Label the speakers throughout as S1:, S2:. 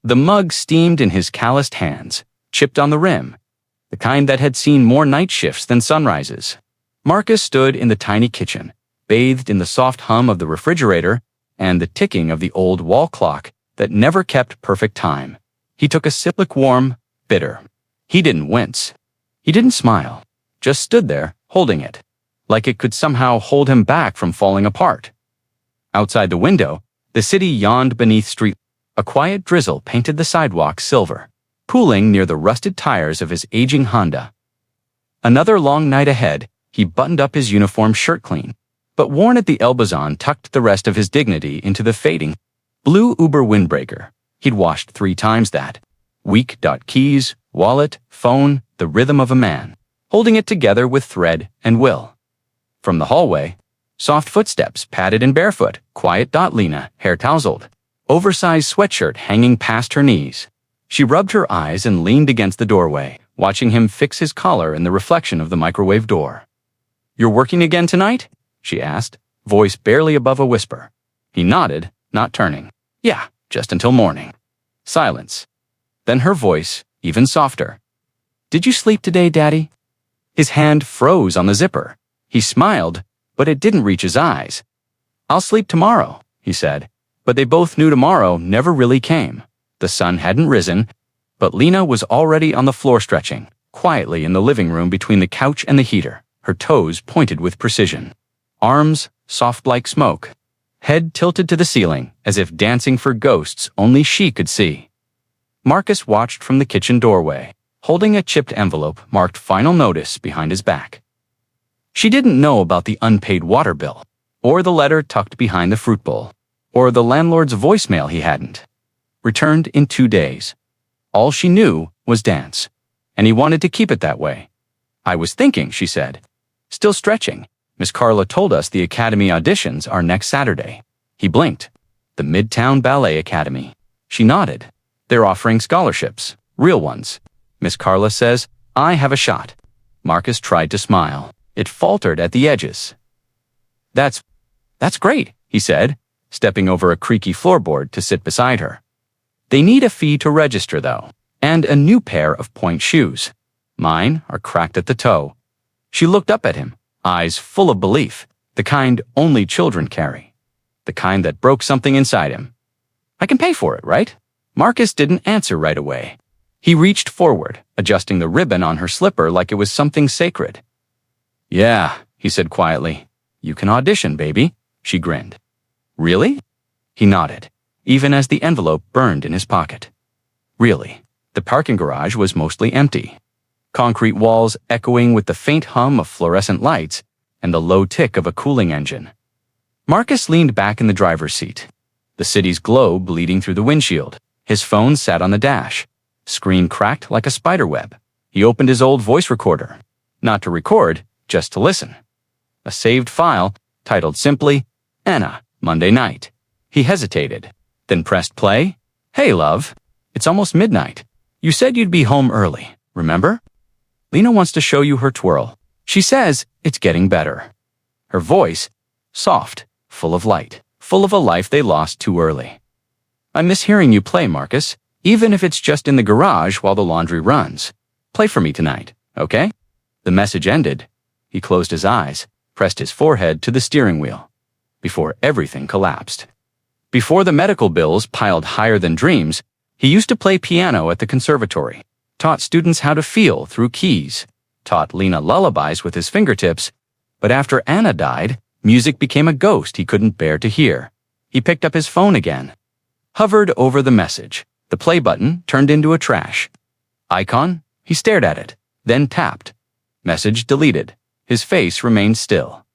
S1: The mug steamed in his calloused hands, chipped on the rim, the kind that had seen more night shifts than sunrises. Marcus stood in the tiny kitchen, bathed in the soft hum of the refrigerator and the ticking of the old wall clock that never kept perfect time. He took a sip, lukewarm, bitter. He didn't wince. He didn't smile, just stood there, holding it, like it could somehow hold him back from falling apart. Outside the window, the city yawned beneath street. A quiet drizzle painted the sidewalk silver, pooling near the rusted tires of his aging Honda. Another long night ahead, he buttoned up his uniform shirt clean, but worn at the elbows on, tucked the rest of his dignity into the fading blue Uber windbreaker. He'd washed 3 times that. Weak. Keys, wallet, phone, the rhythm of a man, holding it together with thread and will. From the hallway, soft footsteps, padded and barefoot, quiet. Lena, hair tousled, oversized sweatshirt hanging past her knees. She rubbed her eyes and leaned against the doorway, watching him fix his collar in the reflection of the microwave door. "You're working again tonight?" she asked, voice barely above a whisper. He nodded, not turning. "Yeah, just until morning." Silence. Then her voice, even softer. "Did you sleep today, Daddy?" His hand froze on the zipper. He smiled, but it didn't reach his eyes. "I'll sleep tomorrow," he said. But they both knew tomorrow never really came. The sun hadn't risen, but Lena was already on the floor, stretching quietly in the living room between the couch and the heater, her toes pointed with precision. Arms soft like smoke. Head tilted to the ceiling, as if dancing for ghosts only she could see. Marcus watched from the kitchen doorway, holding a chipped envelope marked "Final Notice" behind his back. She didn't know about the unpaid water bill, or the letter tucked behind the fruit bowl, or the landlord's voicemail he hadn't returned in 2 days. All she knew was dance, and he wanted to keep it that way. "I was thinking," she said, still stretching. "Miss Carla told us the academy auditions are next Saturday." He blinked. "The Midtown Ballet Academy." She nodded. "They're offering scholarships, real ones. Miss Carla says I have a shot." Marcus tried to smile. It faltered at the edges. That's great," he said, stepping over a creaky floorboard to sit beside her. "They need a fee to register, though, and a new pair of point shoes. Mine are cracked at the toe." She looked up at him, eyes full of belief, the kind only children carry, the kind that broke something inside him. "I can pay for it, right?" Marcus didn't answer right away. He reached forward, adjusting the ribbon on her slipper like it was something sacred. "Yeah," he said quietly. "You can audition, baby." She grinned. "Really?" He nodded, even as the envelope burned in his pocket. Really. The parking garage was mostly empty. Concrete walls echoing with the faint hum of fluorescent lights and the low tick of a cooling engine. Marcus leaned back in the driver's seat, the city's glow bleeding through the windshield. His phone sat on the dash, screen cracked like a spiderweb. He opened his old voice recorder, not to record, just to listen. A saved file, titled simply, "Anna, Monday night." He hesitated, then pressed play. "Hey, love. It's almost midnight. You said you'd be home early, remember? Lena wants to show you her twirl. She says it's getting better." Her voice, soft, full of light, full of a life they lost too early. "I miss hearing you play, Marcus, even if it's just in the garage while the laundry runs. Play for me tonight, okay?" The message ended. He closed his eyes, pressed his forehead to the steering wheel, before everything collapsed. Before the medical bills piled higher than dreams, he used to play piano at the conservatory, taught students how to feel through keys, taught Lena lullabies with his fingertips, but after Anna died, music became a ghost he couldn't bear to hear. He picked up his phone again, hovered over the message. The play button turned into a trash icon. He stared at it, then tapped. Message deleted. His face remained still.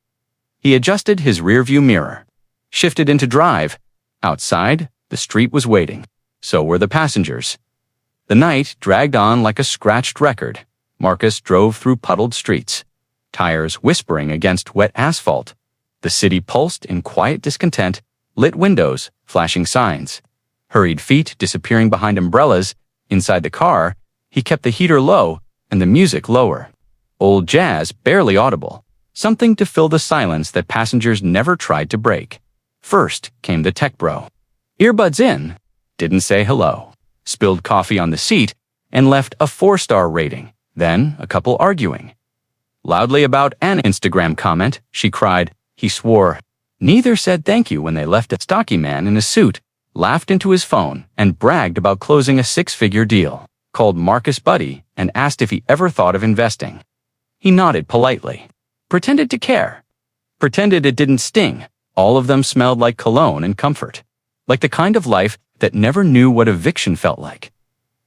S1: He adjusted his rearview mirror, shifted into drive. Outside, the street was waiting. So were the passengers. The night dragged on like a scratched record. Marcus drove through puddled streets, tires whispering against wet asphalt. The city pulsed in quiet discontent, lit windows, flashing signs, hurried feet disappearing behind umbrellas. Inside the car, he kept the heater low and the music lower. Old jazz, barely audible, something to fill the silence that passengers never tried to break. First came the tech bro. Earbuds in, didn't say hello. spilled coffee on the seat, and left a 4-star rating, then a couple arguing. Loudly about an Instagram comment, she cried. He swore. Neither said thank you when they left. A stocky man in a suit laughed into his phone and bragged about closing a 6-figure deal, called Marcus buddy, and asked if he ever thought of investing. He nodded politely, pretended to care, pretended it didn't sting. All of them smelled like cologne and comfort, like the kind of life that never knew what eviction felt like.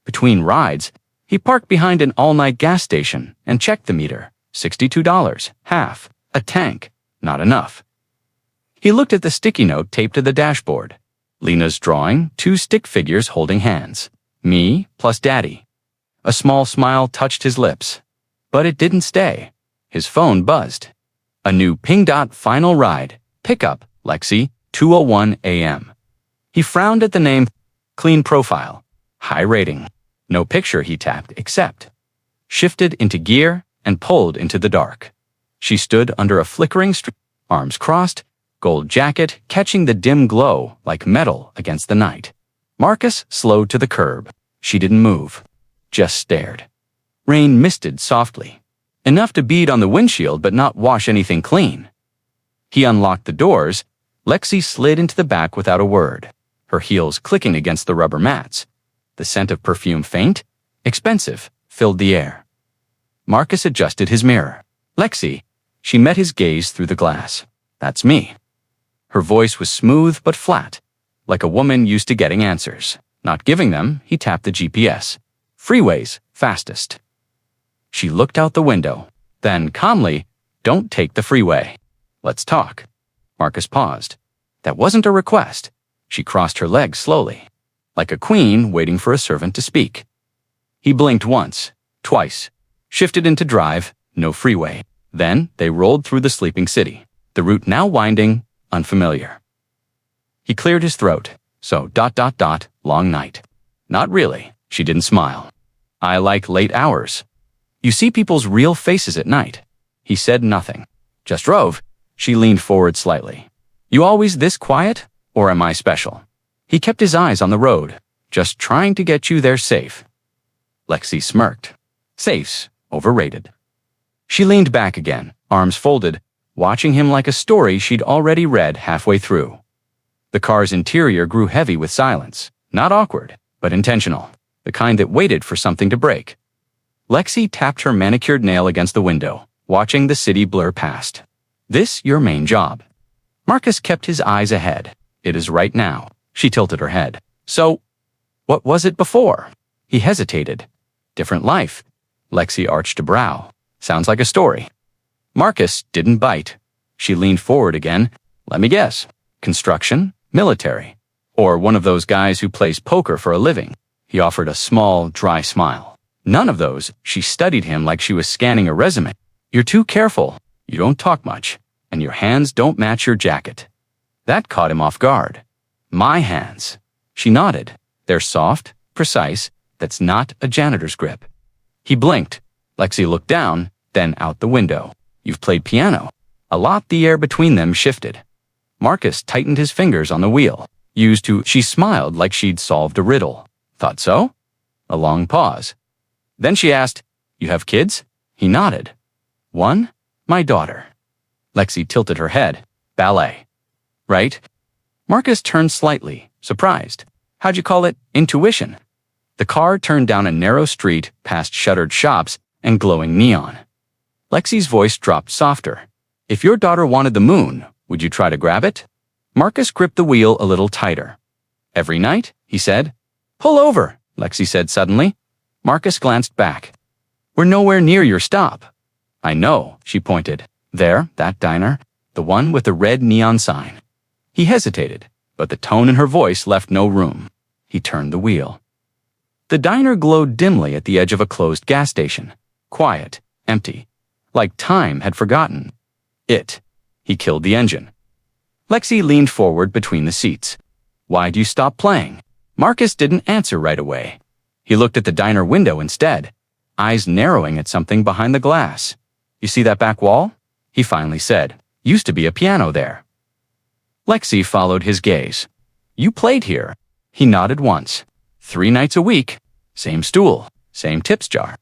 S1: Between rides, he parked behind an all-night gas station and checked the meter. $62, half, a tank, not enough. He looked at the sticky note taped to the dashboard. Lena's drawing, 2 stick figures holding hands. Me plus Daddy. A small smile touched his lips. But it didn't stay. His phone buzzed. A new ping dot final ride. Pickup, Lexi, 2:01 a.m. He frowned at the name. Clean profile. High rating. No picture, he tapped, accept. Shifted into gear and pulled into the dark. She stood under a flickering street, arms crossed, gold jacket catching the dim glow like metal against the night. Marcus slowed to the curb. She didn't move, just stared. Rain misted softly, enough to bead on the windshield but not wash anything clean. He unlocked the doors. Lexi slid into the back without a word, her heels clicking against the rubber mats. The scent of perfume, faint, expensive, filled the air. Marcus adjusted his mirror. Lexi. She met his gaze through the glass. That's me. Her voice was smooth but flat, like a woman used to getting answers. Not giving them, he tapped the GPS. Freeways, fastest. She looked out the window. Then, calmly, don't take the freeway. Let's talk. Marcus paused. That wasn't a request. She crossed her legs slowly, like a queen waiting for a servant to speak. He blinked once, twice, shifted into drive, no freeway. Then they rolled through the sleeping city, the route now winding, unfamiliar. He cleared his throat. So, long night. Not really, she didn't smile. I like late hours. You see people's real faces at night. He said nothing. Just drove. She leaned forward slightly. You always this quiet, or am I special? He kept his eyes on the road, just trying to get you there safe. Lexi smirked. Safe's overrated. She leaned back again, arms folded, watching him like a story she'd already read halfway through. The car's interior grew heavy with silence, not awkward, but intentional, the kind that waited for something to break. Lexi tapped her manicured nail against the window, watching the city blur past. This your main job. Marcus kept his eyes ahead. It is right now. She tilted her head. So, what was it before? He hesitated. Different life. Lexi arched a brow. Sounds like a story. Marcus didn't bite. She leaned forward again. Let me guess. Construction? Military? Or one of those guys who plays poker for a living? He offered a small, dry smile. None of those. She studied him like she was scanning a resume. You're too careful. You don't talk much. And your hands don't match your jacket. That caught him off guard. My hands. She nodded. They're soft, precise. That's not a janitor's grip. He blinked. Lexi looked down, then out the window. You've played piano. A lot. The air between them shifted. Marcus tightened his fingers on the wheel. She smiled like she'd solved a riddle. Thought so? A long pause. Then she asked, You have kids? He nodded. One? My daughter. Lexi tilted her head. Ballet. Right? Marcus turned slightly, surprised. How'd you call it? Intuition. The car turned down a narrow street past shuttered shops and glowing neon. Lexi's voice dropped softer. If your daughter wanted the moon, would you try to grab it? Marcus gripped the wheel a little tighter. Every night, he said. Pull over, Lexi said suddenly. Marcus glanced back. We're nowhere near your stop. I know, she pointed. There, that diner, the one with the red neon sign. He hesitated, but the tone in her voice left no room. He turned the wheel. The diner glowed dimly at the edge of a closed gas station. Quiet, empty, like time had forgotten it. He killed the engine. Lexi leaned forward between the seats. Why'd you stop playing? Marcus didn't answer right away. He looked at the diner window instead, eyes narrowing at something behind the glass. You see that back wall? He finally said. Used to be a piano there. Lexi followed his gaze. You played here. He nodded once. 3 nights a week, same stool, same tips jar.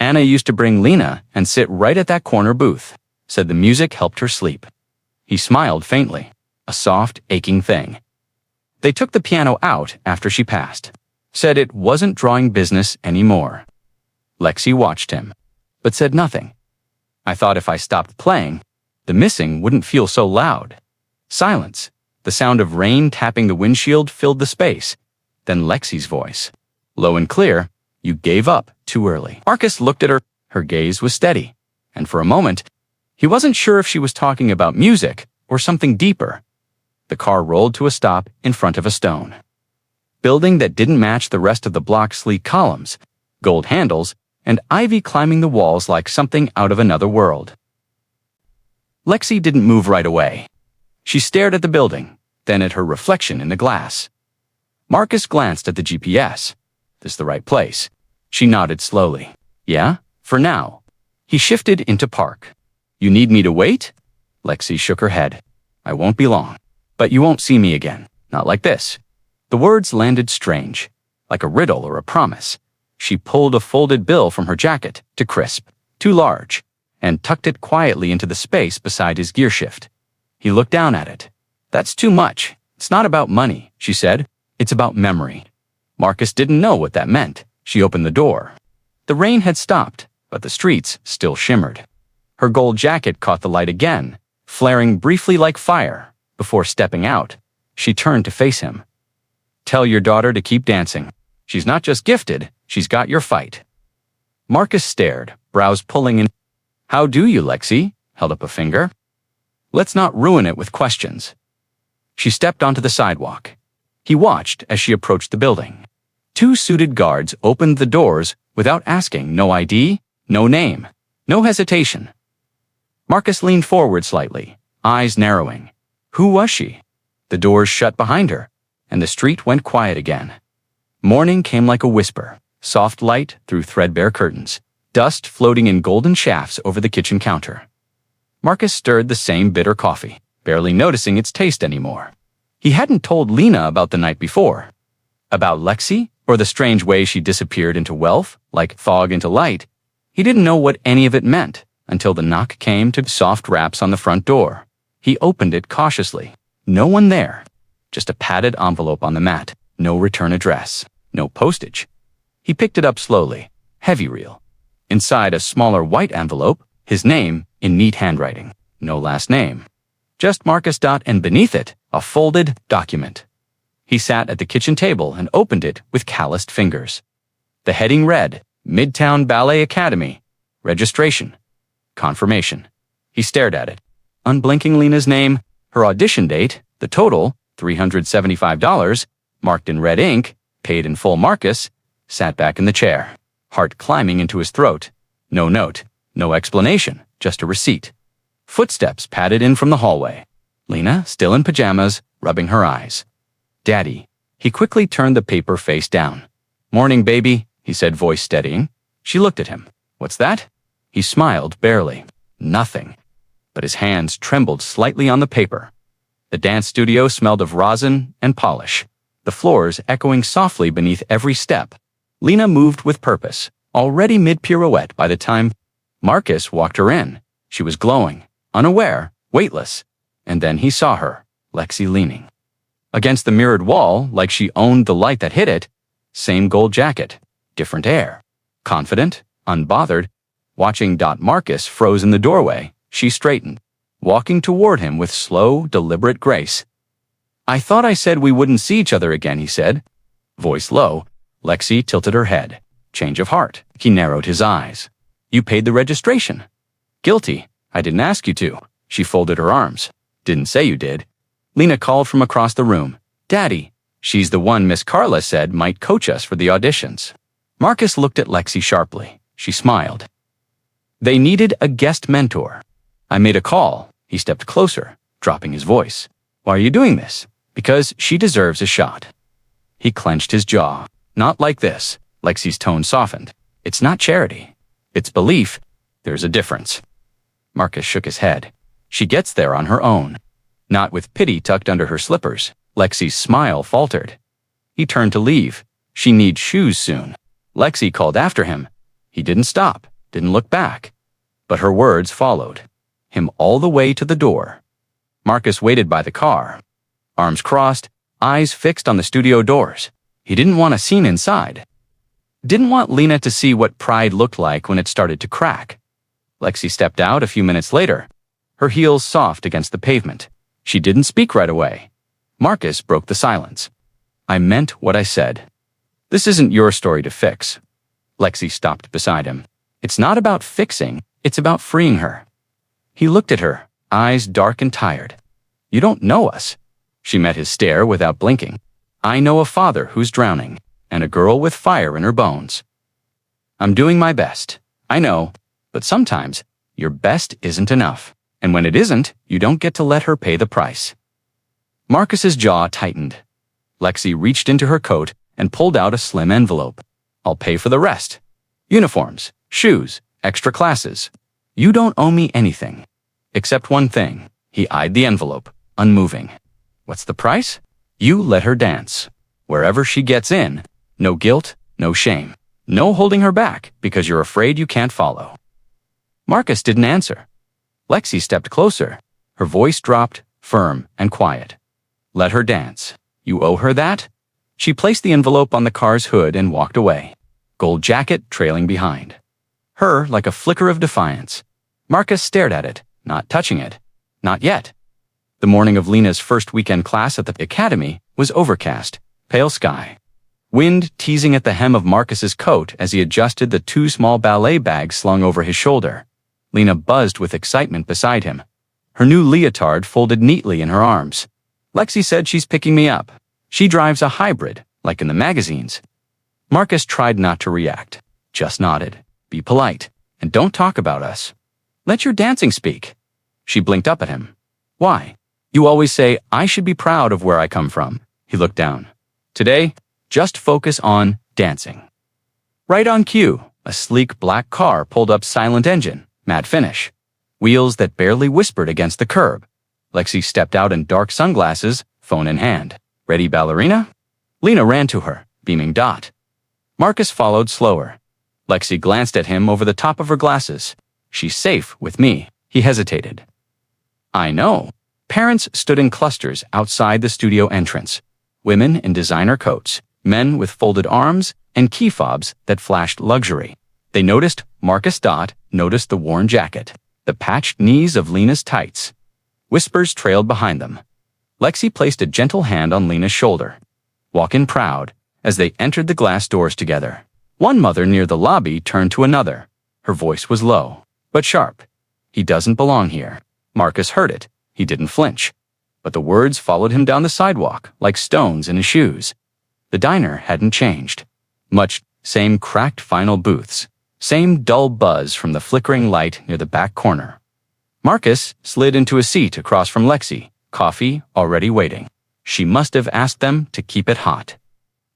S1: Anna used to bring Lena and sit right at that corner booth, said the music helped her sleep. He smiled faintly, a soft, aching thing. They took the piano out after she passed, said it wasn't drawing business anymore. Lexi watched him, but said nothing. I thought if I stopped playing, the missing wouldn't feel so loud. Silence. The sound of rain tapping the windshield filled the space. Then Lexi's voice. Low and clear, you gave up too early. Marcus looked at her. Her gaze was steady. And for a moment, he wasn't sure if she was talking about music or something deeper. The car rolled to a stop in front of a stone building that didn't match the rest of the block's sleek columns, gold handles, and ivy climbing the walls like something out of another world. Lexi didn't move right away. She stared at the building, then at her reflection in the glass. Marcus glanced at the GPS. This the right place? She nodded slowly. Yeah, for now. He shifted into park. You need me to wait? Lexi shook her head. I won't be long. But you won't see me again. Not like this. The words landed strange, like a riddle or a promise. She pulled a folded bill from her jacket to crisp, too large, and tucked it quietly into the space beside his gear shift. He looked down at it. That's too much. It's not about money, she said. It's about memory. Marcus didn't know what that meant. She opened the door. The rain had stopped, but the streets still shimmered. Her gold jacket caught the light again, flaring briefly like fire. Before stepping out, she turned to face him. Tell your daughter to keep dancing. She's not just gifted, she's got your fight. Marcus stared, brows pulling in. How do you, Lexi? Held up a finger. Let's not ruin it with questions. She stepped onto the sidewalk. He watched as she approached the building. 2 suited guards opened the doors without asking. No ID, no name, no hesitation. Marcus leaned forward slightly, eyes narrowing. Who was she? The doors shut behind her, and the street went quiet again. Morning came like a whisper, soft light through threadbare curtains, dust floating in golden shafts over the kitchen counter. Marcus stirred the same bitter coffee, barely noticing its taste anymore. He hadn't told Lena about the night before. About Lexi, or the strange way she disappeared into wealth, like fog into light. He didn't know what any of it meant until the knock came to soft raps on the front door. He opened it cautiously. No one there. Just a padded envelope on the mat. No return address. No postage. He picked it up slowly. Heavy reel. Inside a smaller white envelope, his name in neat handwriting. No last name. Just Marcus. And beneath it, a folded document. He sat at the kitchen table and opened it with calloused fingers. The heading read, Midtown Ballet Academy. Registration. Confirmation. He stared at it. Unblinking Lena's name, her audition date, the total, $375, marked in red ink, paid in full. Marcus sat back in the chair, heart climbing into his throat. No note, no explanation, just a receipt. Footsteps padded in from the hallway. Lena, still in pajamas, rubbing her eyes. Daddy. He quickly turned the paper face down. Morning, baby, he said, voice steadying. She looked at him. What's that? He smiled barely. Nothing. But his hands trembled slightly on the paper. The dance studio smelled of rosin and polish, the floors echoing softly beneath every step. Lena moved with purpose, already mid-pirouette by the time Marcus walked her in. She was glowing, unaware, weightless. And then he saw her, Lexi leaning against the mirrored wall like she owned the light that hit it. Same gold jacket, different air. Confident, unbothered. Watching. Marcus froze in the doorway. She straightened, walking toward him with slow, deliberate grace. I thought I said we wouldn't see each other again, he said. Voice low. Lexi tilted her head. Change of heart. He narrowed his eyes. You paid the registration. Guilty. I didn't ask you to. She folded her arms. Didn't say you did. Lena called from across the room. Daddy. She's the one Miss Carla said might coach us for the auditions. Marcus looked at Lexi sharply. She smiled. They needed a guest mentor. I made a call. He stepped closer, dropping his voice. Why are you doing this? Because she deserves a shot. He clenched his jaw. Not like this. Lexi's tone softened. It's not charity. It's belief. There's a difference. Marcus shook his head. She gets there on her own. Not with pity tucked under her slippers. Lexi's smile faltered. He turned to leave. She needs shoes soon. Lexi called after him. He didn't stop, didn't look back. But her words followed him all the way to the door. Marcus waited by the car, arms crossed, eyes fixed on the studio doors. He didn't want a scene inside. Didn't want Lena to see what pride looked like when it started to crack. Lexi stepped out a few minutes later, her heels soft against the pavement. She didn't speak right away. Marcus broke the silence. I meant what I said. This isn't your story to fix. Lexi stopped beside him. It's not about fixing, it's about freeing her. He looked at her, eyes dark and tired. You don't know us. She met his stare without blinking. I know a father who's drowning, and a girl with fire in her bones. I'm doing my best. I know, but sometimes your best isn't enough. And when it isn't, you don't get to let her pay the price. Marcus's jaw tightened. Lexi reached into her coat and pulled out a slim envelope. I'll pay for the rest. Uniforms, shoes, extra classes. You don't owe me anything. Except one thing. He eyed the envelope, unmoving. What's the price? You let her dance. Wherever she gets in, no guilt, no shame. No holding her back because you're afraid you can't follow. Marcus didn't answer. Lexi stepped closer. Her voice dropped, firm and quiet. Let her dance. You owe her that? She placed the envelope on the car's hood and walked away, gold jacket trailing behind. Her like a flicker of defiance. Marcus stared at it, not touching it. Not yet. The morning of Lena's first weekend class at the academy was overcast, pale sky. Wind teasing at the hem of Marcus's coat as he adjusted the two small ballet bags slung over his shoulder. Lena buzzed with excitement beside him. Her new leotard folded neatly in her arms. Lexi said she's picking me up. She drives a hybrid, like in the magazines. Marcus tried not to react, just nodded. Be polite, and don't talk about us. Let your dancing speak. She blinked up at him. Why? You always say I should be proud of where I come from. He looked down. Today, just focus on dancing. Right on cue, a sleek black car pulled up, silent engine, matte finish. Wheels that barely whispered against the curb. Lexi stepped out in dark sunglasses, phone in hand. Ready, ballerina? Lena ran to her, beaming dot. Marcus followed slower. Lexi glanced at him over the top of her glasses. She's safe with me. He hesitated. I know. Parents stood in clusters outside the studio entrance. Women in designer coats, men with folded arms, and key fobs that flashed luxury. They noticed Marcus noticed the worn jacket, the patched knees of Lena's tights. Whispers trailed behind them. Lexi placed a gentle hand on Lena's shoulder. Walk in proud, as they entered the glass doors together. One mother near the lobby turned to another. Her voice was low, but sharp. He doesn't belong here. Marcus heard it. He didn't flinch. But the words followed him down the sidewalk, like stones in his shoes. The diner hadn't changed. Much same cracked vinyl booths. Same dull buzz from the flickering light near the back corner. Marcus slid into a seat across from Lexi, coffee already waiting. She must have asked them to keep it hot.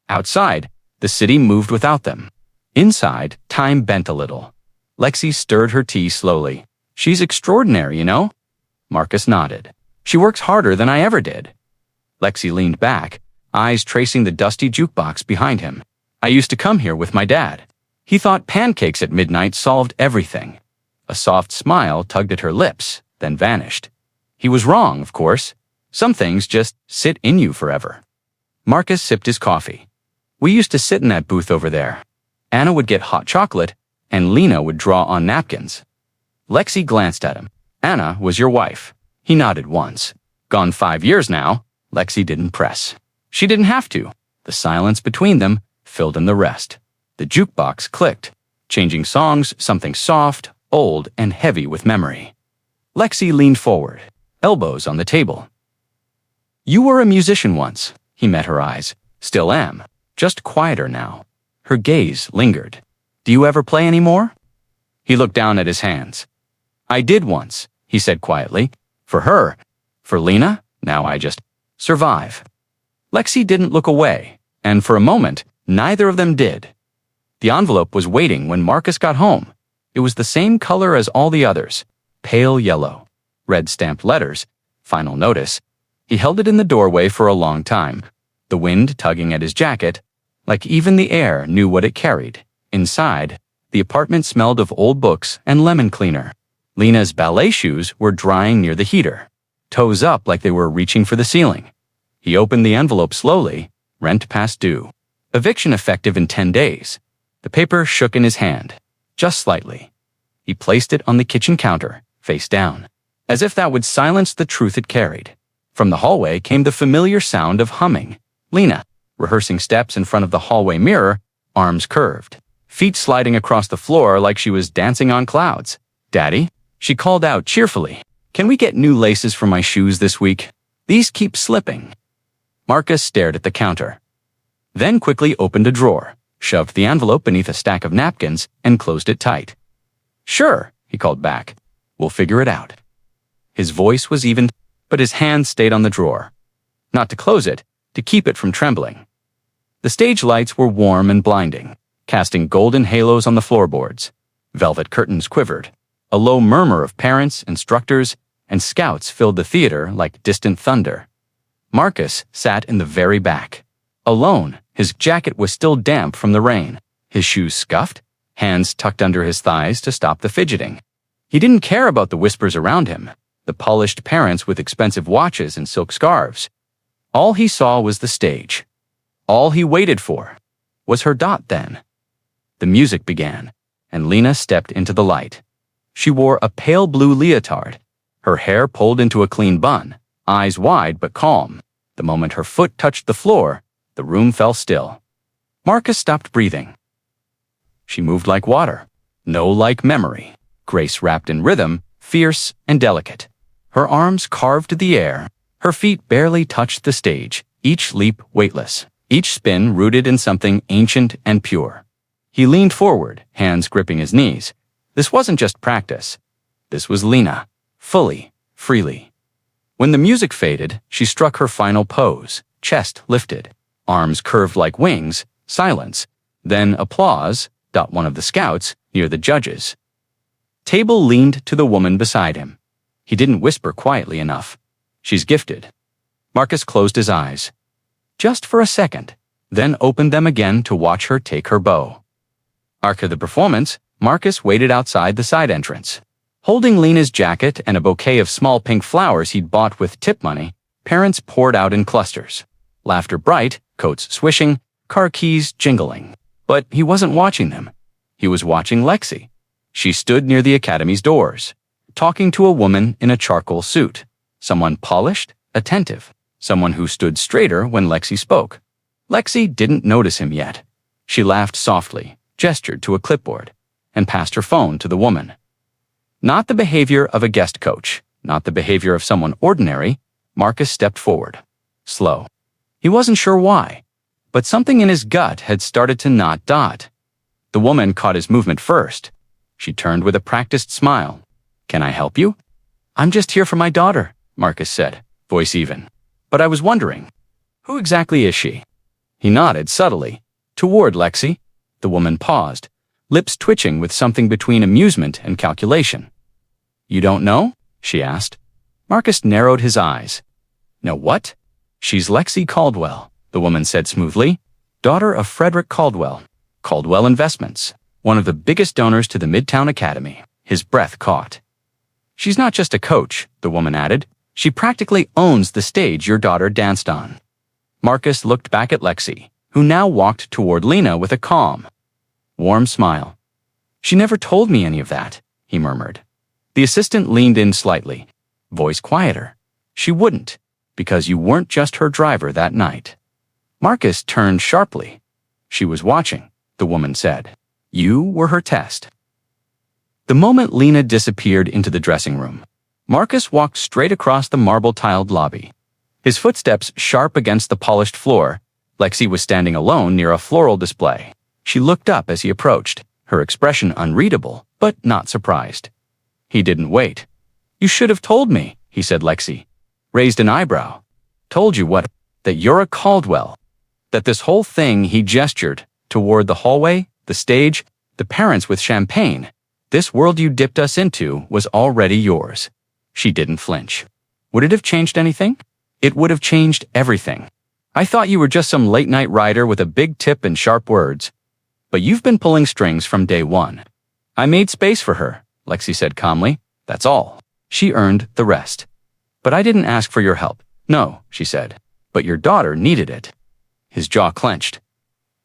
S1: Outside, the city moved without them. Inside, time bent a little. Lexi stirred her tea slowly. She's extraordinary, you know? Marcus nodded. She works harder than I ever did. Lexi leaned back, eyes tracing the dusty jukebox behind him. I used to come here with my dad. He thought pancakes at midnight solved everything. A soft smile tugged at her lips, then vanished. He was wrong, of course. Some things just sit in you forever. Marcus sipped his coffee. We used to sit in that booth over there. Anna would get hot chocolate, and Lena would draw on napkins. Lexi glanced at him. Anna was your wife. He nodded once. Gone 5 years now. Lexi didn't press. She didn't have to. The silence between them filled in the rest. The jukebox clicked, changing songs, something soft, old, and heavy with memory. Lexi leaned forward, elbows on the table. You were a musician once. He met her eyes. Still am. Just quieter now. Her gaze lingered. Do you ever play anymore? He looked down at his hands. I did once, he said quietly. For her. For Lena, now I just survive. Lexi didn't look away, and for a moment, neither of them did. The envelope was waiting when Marcus got home. It was the same color as all the others, pale yellow. Red stamped letters, final notice. He held it in the doorway for a long time, the wind tugging at his jacket. like even the air knew what it carried. Inside, the apartment smelled of old books and lemon cleaner. Lena's ballet shoes were drying near the heater, toes up like they were reaching for the ceiling. He opened the envelope slowly, rent past due. Eviction effective in 10 days. The paper shook in his hand, just slightly. He placed it on the kitchen counter, face down, as if that would silence the truth it carried. From the hallway came the familiar sound of humming. Lena, rehearsing steps in front of the hallway mirror, arms curved, feet sliding across the floor like she was dancing on clouds. "Daddy," she called out cheerfully, "can we get new laces for my shoes this week? These keep slipping." Marcus stared at the counter, then quickly opened a drawer, shoved the envelope beneath a stack of napkins, and closed it tight. "Sure," he called back. "We'll figure it out." His voice was even, but his hand stayed on the drawer. Not to close it, to keep it from trembling. The stage lights were warm and blinding, casting golden halos on the floorboards. Velvet curtains quivered. A low murmur of parents, instructors, and scouts filled the theater like distant thunder. Marcus sat in the very back. Alone, his jacket was still damp from the rain, his shoes scuffed, hands tucked under his thighs to stop the fidgeting. He didn't care about the whispers around him, the polished parents with expensive watches and silk scarves. All he saw was the stage. All he waited for was her dot then. The music began, and Lena stepped into the light. She wore a pale blue leotard, her hair pulled into a clean bun, eyes wide but calm. The moment her foot touched the floor, the room fell still. Marcus stopped breathing. She moved like water, no like memory, grace wrapped in rhythm, fierce and delicate. Her arms carved the air, her feet barely touched the stage, each leap weightless, each spin rooted in something ancient and pure. He leaned forward, hands gripping his knees. This wasn't just practice. This was Lena, fully, freely. When the music faded, she struck her final pose, chest lifted, arms curved like wings, silence, then applause. One of the scouts, near the judges. Table leaned to the woman beside him. He didn't whisper quietly enough. "She's gifted." Marcus closed his eyes, just for a second, then opened them again to watch her take her bow. After the performance, Marcus waited outside the side entrance. Holding Lena's jacket and a bouquet of small pink flowers he'd bought with tip money, parents poured out in clusters. Laughter bright, coats swishing, car keys jingling. But he wasn't watching them. He was watching Lexi. She stood near the academy's doors, talking to a woman in a charcoal suit. Someone polished, attentive. Someone who stood straighter when Lexi spoke. Lexi didn't notice him yet. She laughed softly, gestured to a clipboard, and passed her phone to the woman. Not the behavior of a guest coach, not the behavior of someone ordinary. Marcus stepped forward, slow. He wasn't sure why, but something in his gut had started to knot dot. The woman caught his movement first. She turned with a practiced smile. "Can I help you?" "I'm just here for my daughter," Marcus said, voice even. "But I was wondering, who exactly is she?" He nodded subtly. "Toward Lexi." The woman paused, lips twitching with something between amusement and calculation. "You don't know?" she asked. Marcus narrowed his eyes. "No what?" "She's Lexi Caldwell," the woman said smoothly, "daughter of Frederick Caldwell, Caldwell Investments, one of the biggest donors to the Midtown Academy." His breath caught. "She's not just a coach," the woman added. "She practically owns the stage your daughter danced on." Marcus looked back at Lexi, who now walked toward Lena with a calm, warm smile. "She never told me any of that," he murmured. The assistant leaned in slightly, voice quieter. "She wouldn't, because you weren't just her driver that night." Marcus turned sharply. "She was watching," the woman said. "You were her test." The moment Lena disappeared into the dressing room, Marcus walked straight across the marble-tiled lobby. His footsteps sharp against the polished floor. Lexi was standing alone near a floral display. She looked up as he approached, her expression unreadable, but not surprised. He didn't wait. "You should have told me," he said. Lexi raised an eyebrow. "Told you what? That you're a Caldwell. That this whole thing," he gestured toward the hallway, the stage, the parents with champagne. "This world you dipped us into was already yours." She didn't flinch. "Would it have changed anything?" "It would have changed everything. I thought you were just some late-night rider with a big tip and sharp words. But you've been pulling strings from day one. I made space for her, Lexi said calmly. That's all. She earned the rest. But I didn't ask for your help. No, she said. But your daughter needed it. His jaw clenched.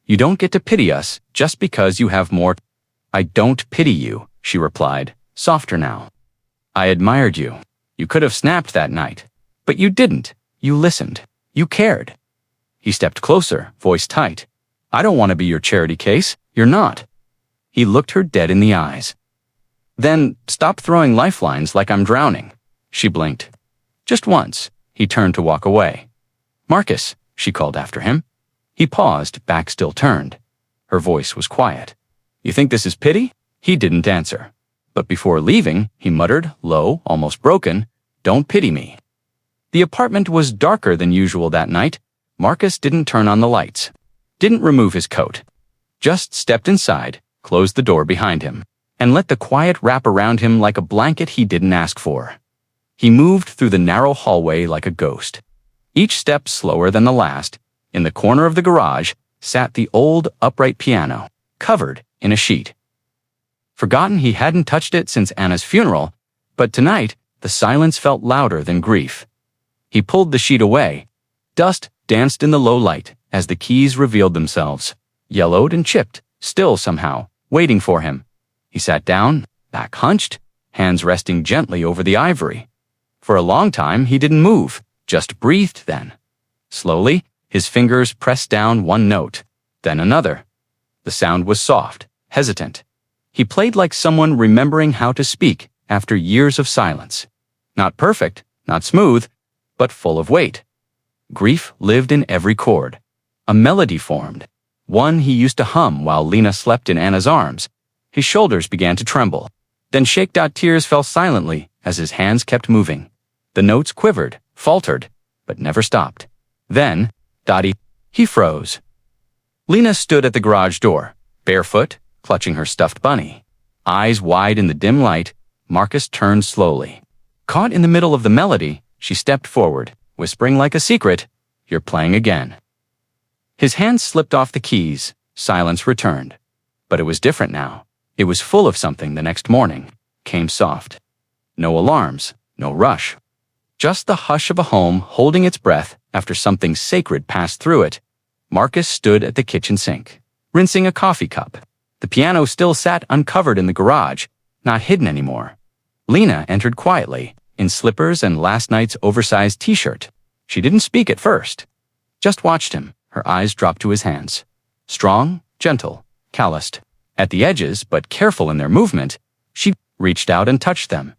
S1: You don't get to pity us just because you have more. I don't pity you, she replied, softer now. I admired you. You could have snapped that night. But you didn't. You listened. You cared. He stepped closer, voice tight. I don't want to be your charity case. You're not. He looked her dead in the eyes. Then stop throwing lifelines like I'm drowning. She blinked. Just once. He turned to walk away. Marcus, she called after him. He paused, back still turned. Her voice was quiet. You think this is pity? He didn't answer. But before leaving, he muttered, low, almost broken, Don't pity me. The apartment was darker than usual that night. Marcus didn't turn on the lights. Didn't remove his coat. Just stepped inside, closed the door behind him, and let the quiet wrap around him like a blanket he didn't ask for. He moved through the narrow hallway like a ghost. Each step slower than the last. In the corner of the garage sat the old upright piano, covered in a sheet. Forgotten he hadn't touched it since Anna's funeral, but tonight the silence felt louder than grief. He pulled the sheet away. Dust danced in the low light as the keys revealed themselves, yellowed and chipped, still somehow, waiting for him. He sat down, back hunched, hands resting gently over the ivory. For a long time he didn't move, just breathed then. Slowly, his fingers pressed down one note, then another. The sound was soft, hesitant. He played like someone remembering how to speak after years of silence. Not perfect, not smooth, but full of weight. Grief lived in every chord. A melody formed, one he used to hum while Lena slept in Anna's arms. His shoulders began to tremble. Then shaken tears fell silently as his hands kept moving. The notes quivered, faltered, but never stopped. Then, Dottie, he froze. Lena stood at the garage door, barefoot, clutching her stuffed bunny. Eyes wide in the dim light, Marcus turned slowly. Caught in the middle of the melody, she stepped forward, whispering like a secret, You're playing again. His hands slipped off the keys, silence returned. But it was different now. It was full of something the next morning, came soft. No alarms, no rush. Just the hush of a home holding its breath after something sacred passed through it. Marcus stood at the kitchen sink, rinsing a coffee cup. The piano still sat uncovered in the garage, not hidden anymore. Lena entered quietly, in slippers and last night's oversized t-shirt. She didn't speak at first, just watched him, her eyes dropped to his hands. Strong, gentle, calloused. At the edges, but careful in their movement, she reached out and touched them.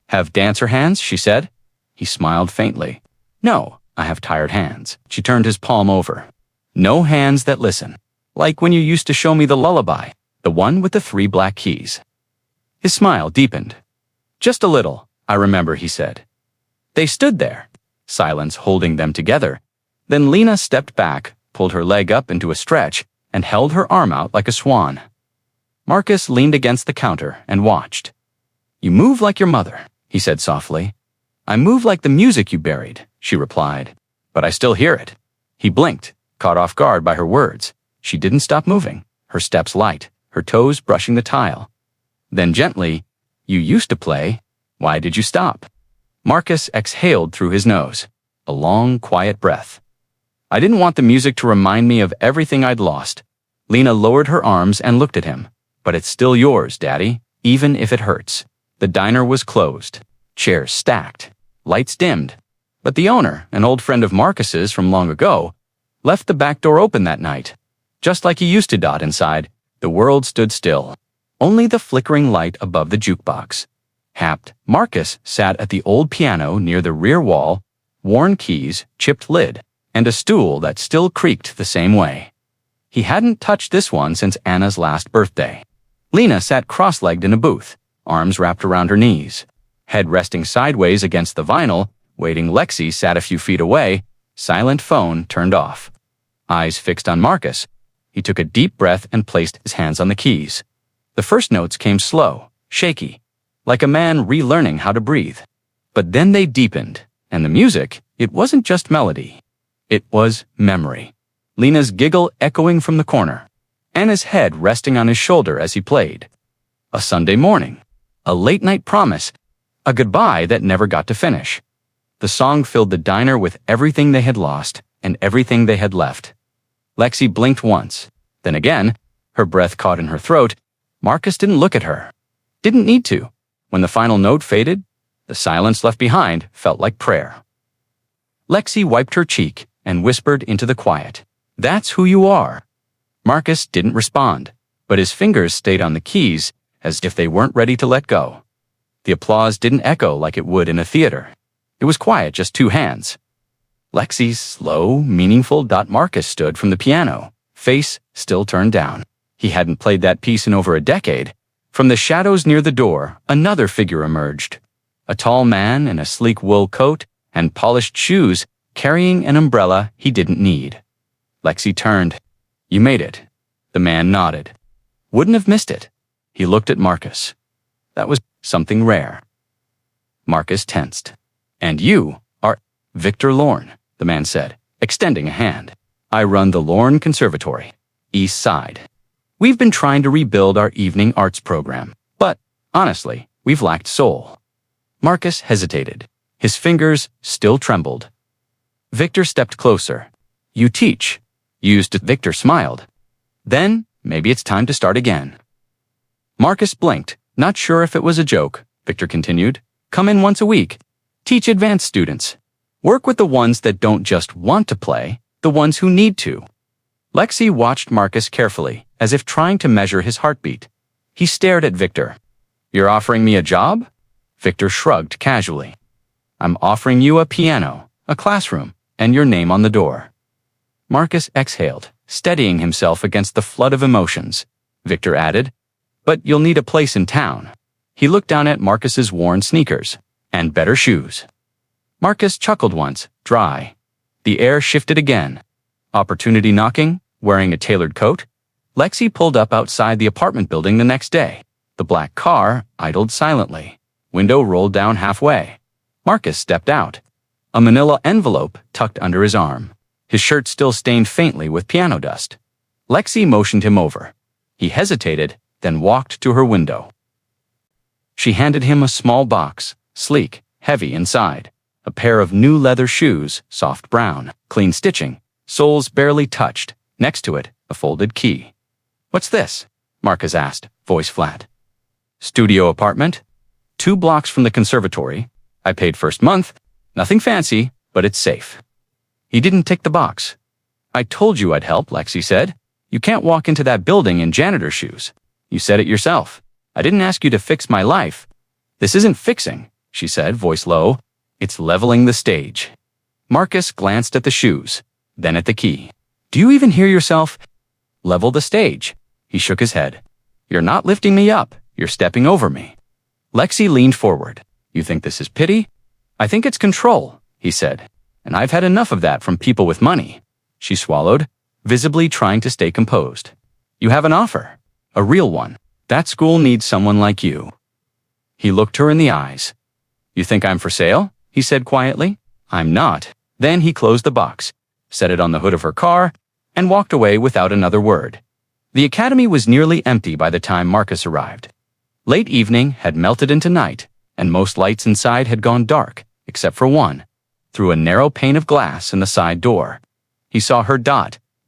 S1: Have dancer hands, she said. He smiled faintly. No, I have tired hands. She turned his palm over. No hands that listen. Like when you used to show me the lullaby, the one with the 3 black keys. His smile deepened. Just a little, I remember, he said. They stood there, silence holding them together. Then Lena stepped back, pulled her leg up into a stretch, and held her arm out like a swan. Marcus leaned against the counter and watched. You move like your mother, he said softly. I move like the music you buried, she replied. But I still hear it. He blinked, caught off guard by her words. She didn't stop moving, her steps light, her toes brushing the tile. Then gently, You used to play. Why did you stop? Marcus exhaled through his nose, a long, quiet breath. I didn't want the music to remind me of everything I'd lost. Lena lowered her arms and looked at him. But it's still yours, Daddy, even if it hurts. The diner was closed, chairs stacked, lights dimmed. But the owner, an old friend of Marcus's from long ago, left the back door open that night. Just like he used to. Inside, the world stood still. Only the flickering light above the jukebox. Happed, Marcus sat at the old piano near the rear wall, worn keys, chipped lid, and a stool that still creaked the same way. He hadn't touched this one since Anna's last birthday. Lena sat cross-legged in a booth, arms wrapped around her knees. Head resting sideways against the vinyl, waiting. Lexi sat a few feet away, silent phone turned off. Eyes fixed on Marcus. He took a deep breath and placed his hands on the keys. The first notes came slow, shaky, like a man relearning how to breathe. But then they deepened, and the music, it wasn't just melody. It was memory. Lena's giggle echoing from the corner. Anna's head resting on his shoulder as he played. A Sunday morning. A late-night promise. A goodbye that never got to finish. The song filled the diner with everything they had lost and everything they had left. Lexi blinked once. Then again, her breath caught in her throat. Marcus didn't look at her. Didn't need to. When the final note faded, the silence left behind felt like prayer. Lexi wiped her cheek and whispered into the quiet. "That's who you are." Marcus didn't respond, but his fingers stayed on the keys as if they weren't ready to let go. The applause didn't echo like it would in a theater. It was quiet, just two hands. Lexi's slow, meaningful. Marcus stood from the piano, face still turned down. He hadn't played that piece in over a decade. From the shadows near the door, another figure emerged. A tall man in a sleek wool coat and polished shoes, carrying an umbrella he didn't need. Lexi turned. "You made it." The man nodded. "Wouldn't have missed it." He looked at Marcus. That was something rare. Marcus tensed. "And you are Victor Lorne," the man said, extending a hand. "I run the Lorne Conservatory, East Side. We've been trying to rebuild our evening arts program, but, honestly, we've lacked soul." Marcus hesitated. His fingers still trembled. Victor stepped closer. "You teach." Victor smiled. "Then, maybe it's time to start again." Marcus blinked, not sure if it was a joke. Victor continued. "Come in once a week. Teach advanced students. Work with the ones that don't just want to play, the ones who need to." Lexi watched Marcus carefully, as if trying to measure his heartbeat. He stared at Victor. "You're offering me a job?" Victor shrugged casually. "I'm offering you a piano, a classroom, and your name on the door." Marcus exhaled, steadying himself against the flood of emotions. Victor added, "But you'll need a place in town." He looked down at Marcus's worn sneakers. "And better shoes." Marcus chuckled once, dry. The air shifted again. Opportunity knocking, wearing a tailored coat. Lexi pulled up outside the apartment building the next day. The black car idled silently. Window rolled down halfway. Marcus stepped out. A manila envelope tucked under his arm. His shirt still stained faintly with piano dust. Lexi motioned him over. He hesitated, then walked to her window. She handed him a small box, sleek, heavy inside. A pair of new leather shoes, soft brown, clean stitching, soles barely touched. Next to it, a folded key. "What's this?" Marcus asked, voice flat. "Studio apartment. 2 blocks from the conservatory. I paid first month. Nothing fancy, but it's safe." He didn't tick the box. "I told you I'd help," Lexi said. "You can't walk into that building in janitor shoes. You said it yourself. I didn't ask you to fix my life." "This isn't fixing," she said, voice low. "It's leveling the stage." Marcus glanced at the shoes, then at the key. "Do you even hear yourself?" "Level the stage." He shook his head. "You're not lifting me up. You're stepping over me." Lexi leaned forward. "You think this is pity?" "I think it's control," he said. "And I've had enough of that from people with money." She swallowed, visibly trying to stay composed. "You have an offer. A real one. That school needs someone like you." He looked her in the eyes. "You think I'm for sale?" he said quietly. "I'm not." Then he closed the box, set it on the hood of her car, and walked away without another word. The academy was nearly empty by the time Marcus arrived. Late evening had melted into night, and most lights inside had gone dark, except for one, through a narrow pane of glass in the side door. He saw her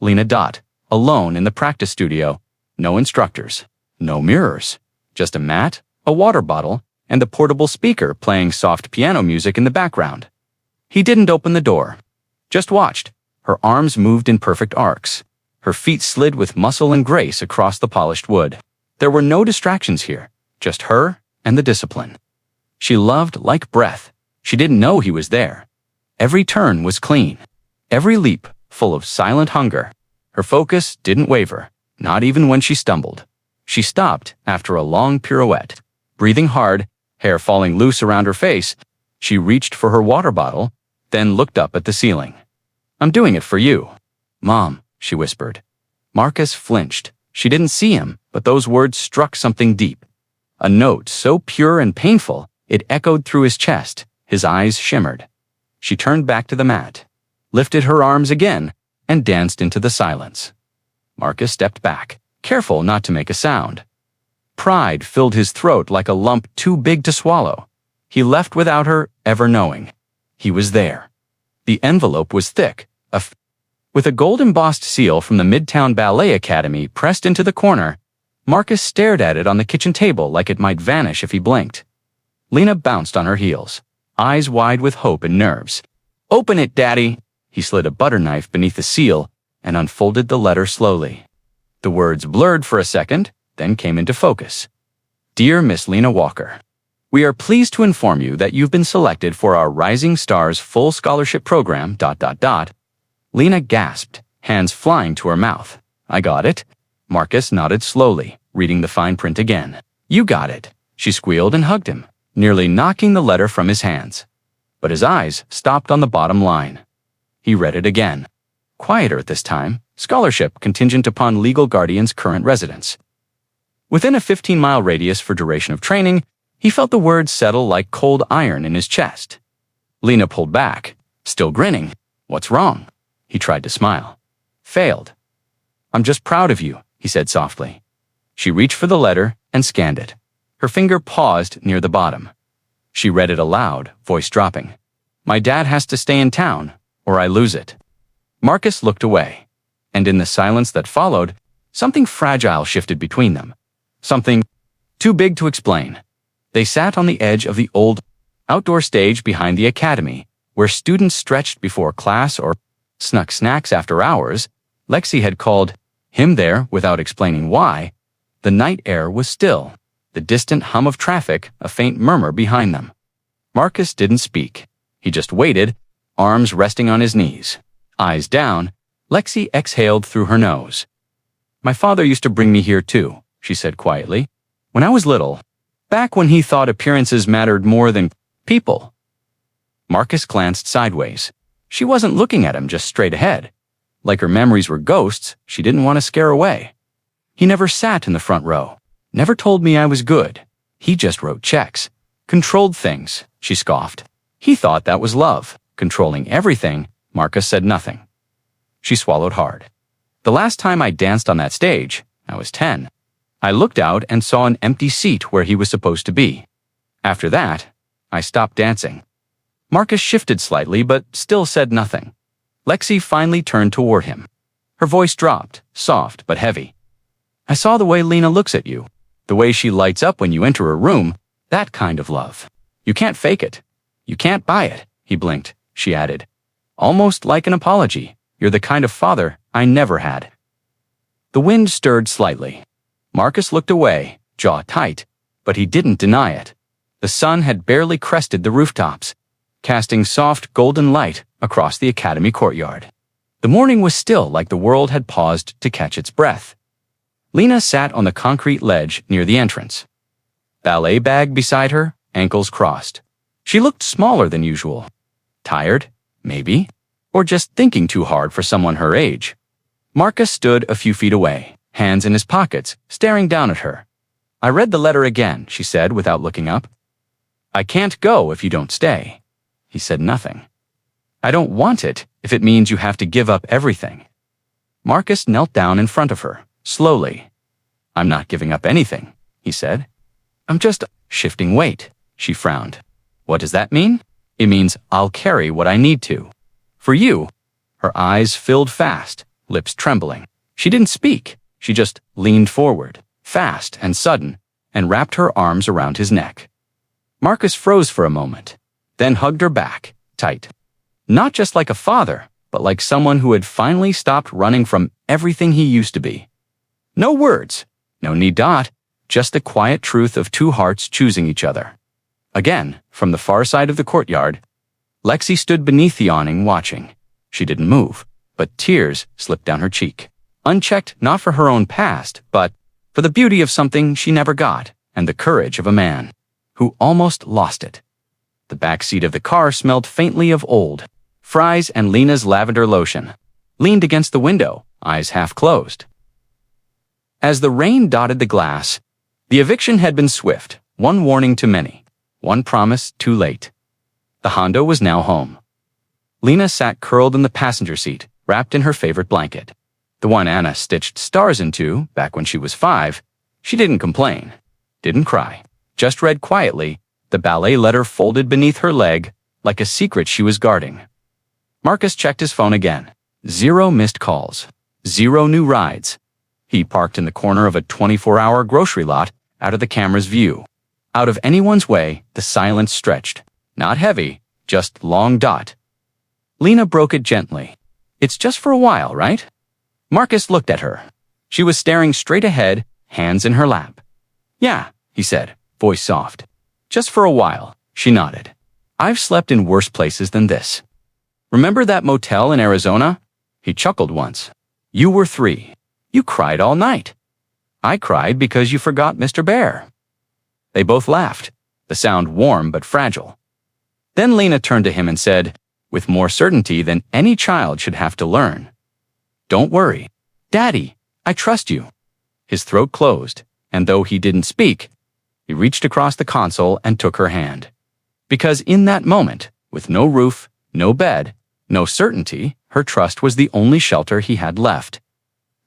S1: Lena, alone in the practice studio. No instructors, no mirrors, just a mat, a water bottle, and the portable speaker playing soft piano music in the background. He didn't open the door, just watched. Her arms moved in perfect arcs. Her feet slid with muscle and grace across the polished wood. There were no distractions here, just her and the discipline. She loved like breath. She didn't know he was there. Every turn was clean, every leap full of silent hunger. Her focus didn't waver, not even when she stumbled. She stopped after a long pirouette. Breathing hard, hair falling loose around her face, she reached for her water bottle, then looked up at the ceiling. "I'm doing it for you." "Mom," she whispered. Marcus flinched. She didn't see him, but those words struck something deep. A note so pure and painful, it echoed through his chest. His eyes shimmered. She turned back to the mat. lifted her arms again, and danced into the silence. Marcus stepped back, careful not to make a sound. Pride filled his throat like a lump too big to swallow. He left without her ever knowing. He was there. The envelope was thick, with a gold-embossed seal from the Midtown Ballet Academy pressed into the corner. Marcus stared at it on the kitchen table like it might vanish if he blinked. Lena bounced on her heels, eyes wide with hope and nerves. "Open it, Daddy!" He slid a butter knife beneath the seal and unfolded the letter slowly. The words blurred for a second, then came into focus. "Dear Miss Lena Walker, we are pleased to inform you that you've been selected for our Rising Stars Full Scholarship Program, .. Lena gasped, hands flying to her mouth. "I got it." Marcus nodded slowly, reading the fine print again. "You got it," she squealed and hugged him, nearly knocking the letter from his hands. But his eyes stopped on the bottom line. He read it again. Quieter at this time, scholarship contingent upon legal guardian's current residence. Within a 15-mile radius for duration of training, he felt the words settle like cold iron in his chest. Lena pulled back, still grinning. "What's wrong?" He tried to smile. Failed. "I'm just proud of you," he said softly. She reached for the letter and scanned it. Her finger paused near the bottom. She read it aloud, voice dropping. "My dad has to stay in town, or I lose it." Marcus looked away, and in the silence that followed, something fragile shifted between them. Something too big to explain. They sat on the edge of the old outdoor stage behind the academy, where students stretched before class or snuck snacks after hours. Lexi had called him there without explaining why. The night air was still, the distant hum of traffic a faint murmur behind them. Marcus didn't speak. He just waited, arms resting on his knees. Eyes down, Lexi exhaled through her nose. "My father used to bring me here too," she said quietly. "When I was little, back when he thought appearances mattered more than people." Marcus glanced sideways. She wasn't looking at him, just straight ahead. Like her memories were ghosts, she didn't want to scare away. "He never sat in the front row. Never told me I was good. He just wrote checks. Controlled things," she scoffed. "He thought that was love, controlling everything." Marcus said nothing. She swallowed hard. "The last time I danced on that stage, I was 10. I looked out and saw an empty seat where he was supposed to be. After that, I stopped dancing." Marcus shifted slightly but still said nothing. Lexi finally turned toward him. Her voice dropped, soft but heavy. "I saw the way Lena looks at you, the way she lights up when you enter a room, that kind of love. You can't fake it. You can't buy it." He blinked. She added, "Almost like an apology. You're the kind of father I never had." The wind stirred slightly. Marcus looked away, jaw tight, but he didn't deny it. The sun had barely crested the rooftops, casting soft golden light across the academy courtyard. The morning was still, like the world had paused to catch its breath. Lena sat on the concrete ledge near the entrance. Ballet bag beside her, ankles crossed. She looked smaller than usual. Tired, maybe, or just thinking too hard for someone her age. Marcus stood a few feet away, hands in his pockets, staring down at her. "I read the letter again," she said without looking up. "I can't go if you don't stay." He said nothing. "I don't want it if it means you have to give up everything." Marcus knelt down in front of her, slowly. "I'm not giving up anything," he said. "I'm just shifting weight." She frowned. "What does that mean?" "It means I'll carry what I need to. For you." Her eyes filled fast, lips trembling. She didn't speak. She just leaned forward, fast and sudden, and wrapped her arms around his neck. Marcus froze for a moment, then hugged her back, tight. Not just like a father, but like someone who had finally stopped running from everything he used to be. No words, no need dot, just the quiet truth of two hearts choosing each other. Again, from the far side of the courtyard, Lexi stood beneath the awning watching. She didn't move, but tears slipped down her cheek. Unchecked not for her own past, but for the beauty of something she never got, and the courage of a man who almost lost it. The back seat of the car smelled faintly of old fries and Lena's lavender lotion. Leaned against the window, eyes half closed. As the rain dotted the glass, the eviction had been swift, one warning too many, one promise too late. The Hondo was now home. Lena sat curled in the passenger seat, wrapped in her favorite blanket. The one Anna stitched stars into back when she was 5. She didn't complain, didn't cry, just read quietly, the ballet letter folded beneath her leg, like a secret she was guarding. Marcus checked his phone again. 0 missed calls. 0 new rides. He parked in the corner of a 24-hour grocery lot, out of the camera's view. Out of anyone's way, the silence stretched. Not heavy, just long dot. Lena broke it gently. It's just for a while, right? Marcus looked at her. She was staring straight ahead, hands in her lap. Yeah, he said, voice soft. Just for a while, she nodded. I've slept in worse places than this. Remember that motel in Arizona? He chuckled once. You were 3. You cried all night. I cried because you forgot Mr. Bear. They both laughed, the sound warm but fragile. Then Lena turned to him and said, with more certainty than any child should have to learn, Don't worry. Daddy, I trust you. His throat closed, and though he didn't speak, he reached across the console and took her hand. Because in that moment, with no roof, no bed, no certainty, her trust was the only shelter he had left.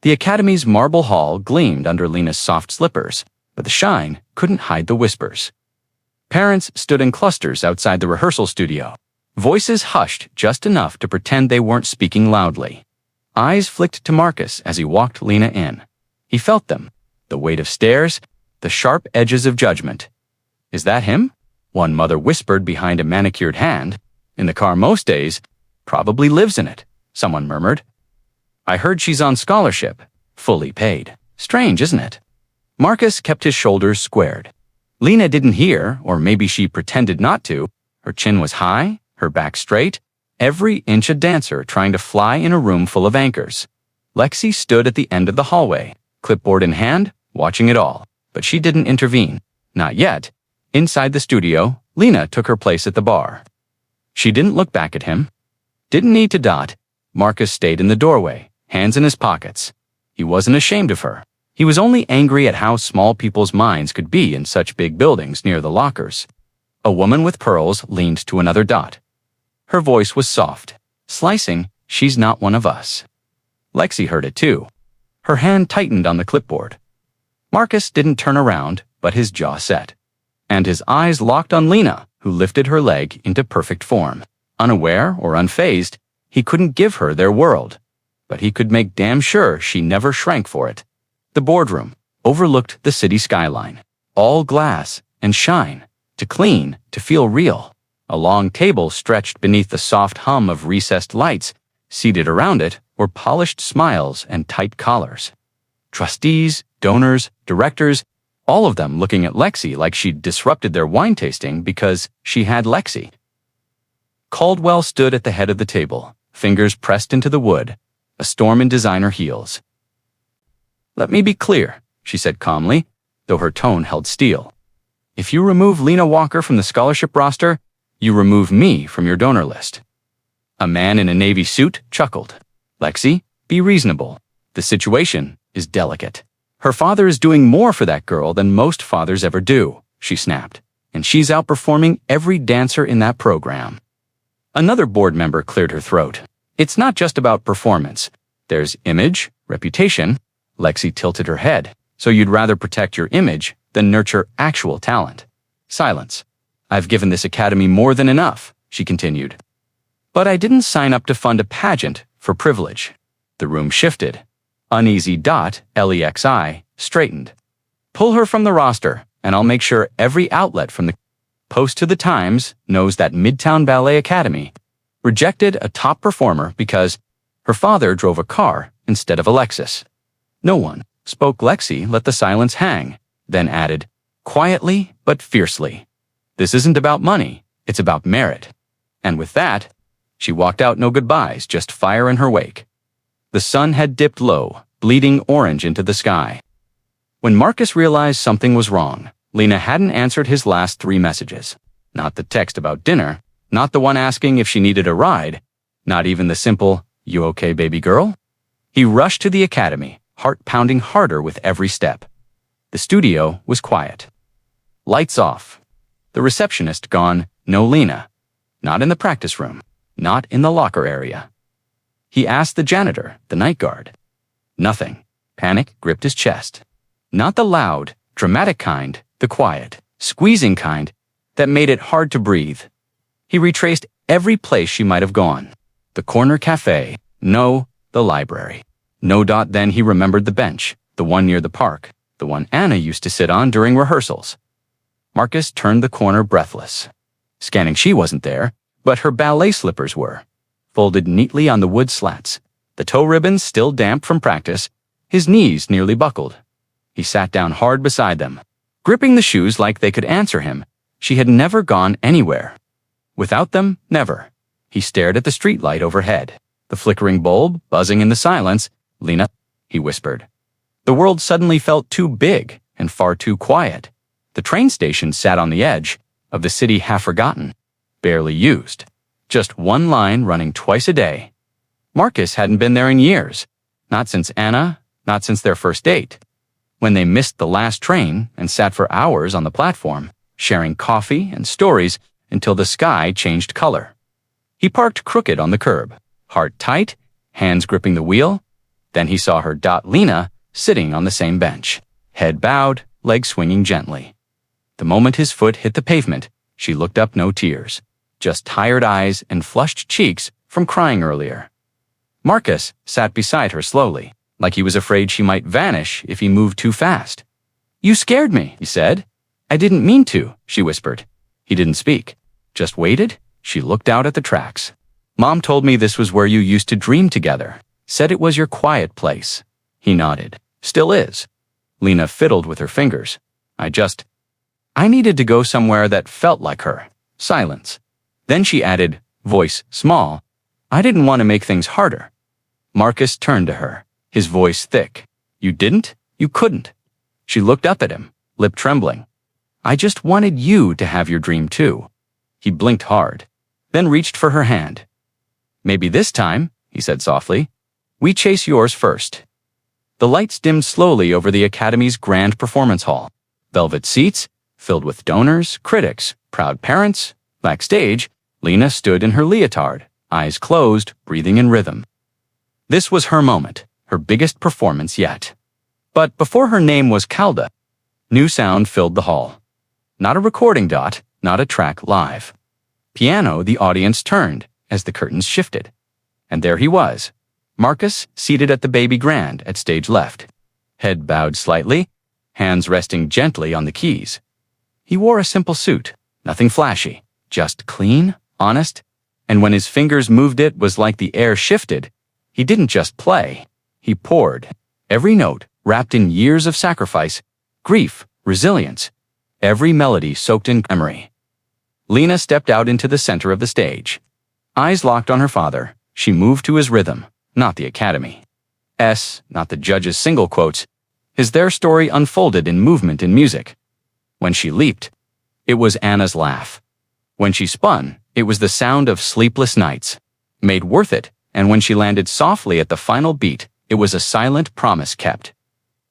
S1: The Academy's marble hall gleamed under Lena's soft slippers, but the shine couldn't hide the whispers. Parents stood in clusters outside the rehearsal studio, voices hushed just enough to pretend they weren't speaking loudly. Eyes flicked to Marcus as he walked Lena in. He felt them, the weight of stares, the sharp edges of judgment. Is that him? One mother whispered behind a manicured hand. In the car most days, probably lives in it, someone murmured. I heard she's on scholarship, fully paid. Strange, isn't it? Marcus kept his shoulders squared. Lena didn't hear, or maybe she pretended not to. Her chin was high, her back straight, every inch a dancer trying to fly in a room full of anchors. Lexi stood at the end of the hallway, clipboard in hand, watching it all, but she didn't intervene. Not yet. Inside the studio, Lena took her place at the bar. She didn't look back at him. Didn't need to dot. Marcus stayed in the doorway, hands in his pockets. He wasn't ashamed of her. He was only angry at how small people's minds could be in such big buildings near the lockers. A woman with pearls leaned to another dot. Her voice was soft, slicing, she's not one of us. Lexi heard it too. Her hand tightened on the clipboard. Marcus didn't turn around, but his jaw set. And his eyes locked on Lena, who lifted her leg into perfect form. Unaware or unfazed, he couldn't give her their world, but he could make damn sure she never shrank for it. The boardroom overlooked the city skyline, all glass and shine, to clean, to feel real. A long table stretched beneath the soft hum of recessed lights. Seated around it were polished smiles and tight collars. Trustees, donors, directors, all of them looking at Lexi like she'd disrupted their wine tasting because she had Lexi. Caldwell stood at the head of the table, fingers pressed into the wood, a storm in designer heels. Let me be clear, she said calmly, though her tone held steel. If you remove Lena Walker from the scholarship roster, you remove me from your donor list. A man in a navy suit chuckled. Lexi, be reasonable. The situation is delicate. Her father is doing more for that girl than most fathers ever do, she snapped, and she's outperforming every dancer in that program. Another board member cleared her throat. It's not just about performance. There's image, reputation. Lexi tilted her head. So you'd rather protect your image than nurture actual talent. Silence. I've given this academy more than enough, she continued. But I didn't sign up to fund a pageant for privilege. The room shifted. Uneasy dot, LEXI, straightened. Pull her from the roster, and I'll make sure every outlet from the Post to the Times knows that Midtown Ballet Academy rejected a top performer because her father drove a car instead of a Lexus. No one spoke. Lexi let the silence hang, then added, quietly but fiercely, this isn't about money, it's about merit. And with that, she walked out, no goodbyes, just fire in her wake. The sun had dipped low, bleeding orange into the sky. When Marcus realized something was wrong, Lena hadn't answered his last 3 messages. Not the text about dinner, not the one asking if she needed a ride, not even the simple, you okay, baby girl? He rushed to the academy, heart pounding harder with every step. The studio was quiet. Lights off. The receptionist gone, no Lena. Not in the practice room. not in the locker area. He asked the janitor, the night guard. Nothing. Panic gripped his chest. Not the loud, dramatic kind, the quiet, squeezing kind that made it hard to breathe. He retraced every place she might have gone. The corner cafe. No, the library. No. Then he remembered the bench, the one near the park, the one Anna used to sit on during rehearsals. Marcus turned the corner breathless. Scanning, she wasn't there, but her ballet slippers were, folded neatly on the wood slats, the toe ribbons still damp from practice, his knees nearly buckled. He sat down hard beside them, gripping the shoes like they could answer him. She had never gone anywhere. Without them, never. He stared at the streetlight overhead, the flickering bulb buzzing in the silence. "Lena," he whispered. The world suddenly felt too big and far too quiet. The train station sat on the edge of the city, half forgotten, barely used. Just one line running twice a day. Marcus hadn't been there in years. Not since Anna, not since their first date. When they missed the last train and sat for hours on the platform, sharing coffee and stories until the sky changed color. He parked crooked on the curb, heart tight, hands gripping the wheel. Then he saw her, Lena, sitting on the same bench, head bowed, legs swinging gently. The moment his foot hit the pavement, she looked up, no tears, just tired eyes and flushed cheeks from crying earlier. Marcus sat beside her slowly, like he was afraid she might vanish if he moved too fast. "You scared me," he said. "I didn't mean to," she whispered. He didn't speak, just waited. She looked out at the tracks. "Mom told me this was where you used to dream together, said it was your quiet place." He nodded. "Still is." Lena fiddled with her fingers. I needed to go somewhere that felt like her." Silence. Then she added, voice small, "I didn't want to make things harder." Marcus turned to her, his voice thick. "You didn't? You couldn't." She looked up at him, lip trembling. "I just wanted you to have your dream too." He blinked hard, then reached for her hand. "Maybe this time," he said softly, "we chase yours first." The lights dimmed slowly over the Academy's grand performance hall. Velvet seats, filled with donors, critics, proud parents. Backstage, Lena stood in her leotard, eyes closed, breathing in rhythm. This was her moment, her biggest performance yet. But before her name was called, new sound filled the hall. Not a recording, not a track live. Piano, the audience turned as the curtains shifted. And there he was, Marcus, seated at the baby grand at stage left. Head bowed slightly, hands resting gently on the keys. He wore a simple suit, nothing flashy, just clean, honest, and when his fingers moved it was like the air shifted. He didn't just play, he poured. Every note wrapped in years of sacrifice, grief, resilience, every melody soaked in memory. Lena stepped out into the center of the stage. Eyes locked on her father, she moved to his rhythm, not the Academy. Not the judges' single quotes. Their story unfolded in movement and music. When she leaped, it was Anna's laugh. When she spun, it was the sound of sleepless nights, made worth it, and when she landed softly at the final beat, it was a silent promise kept.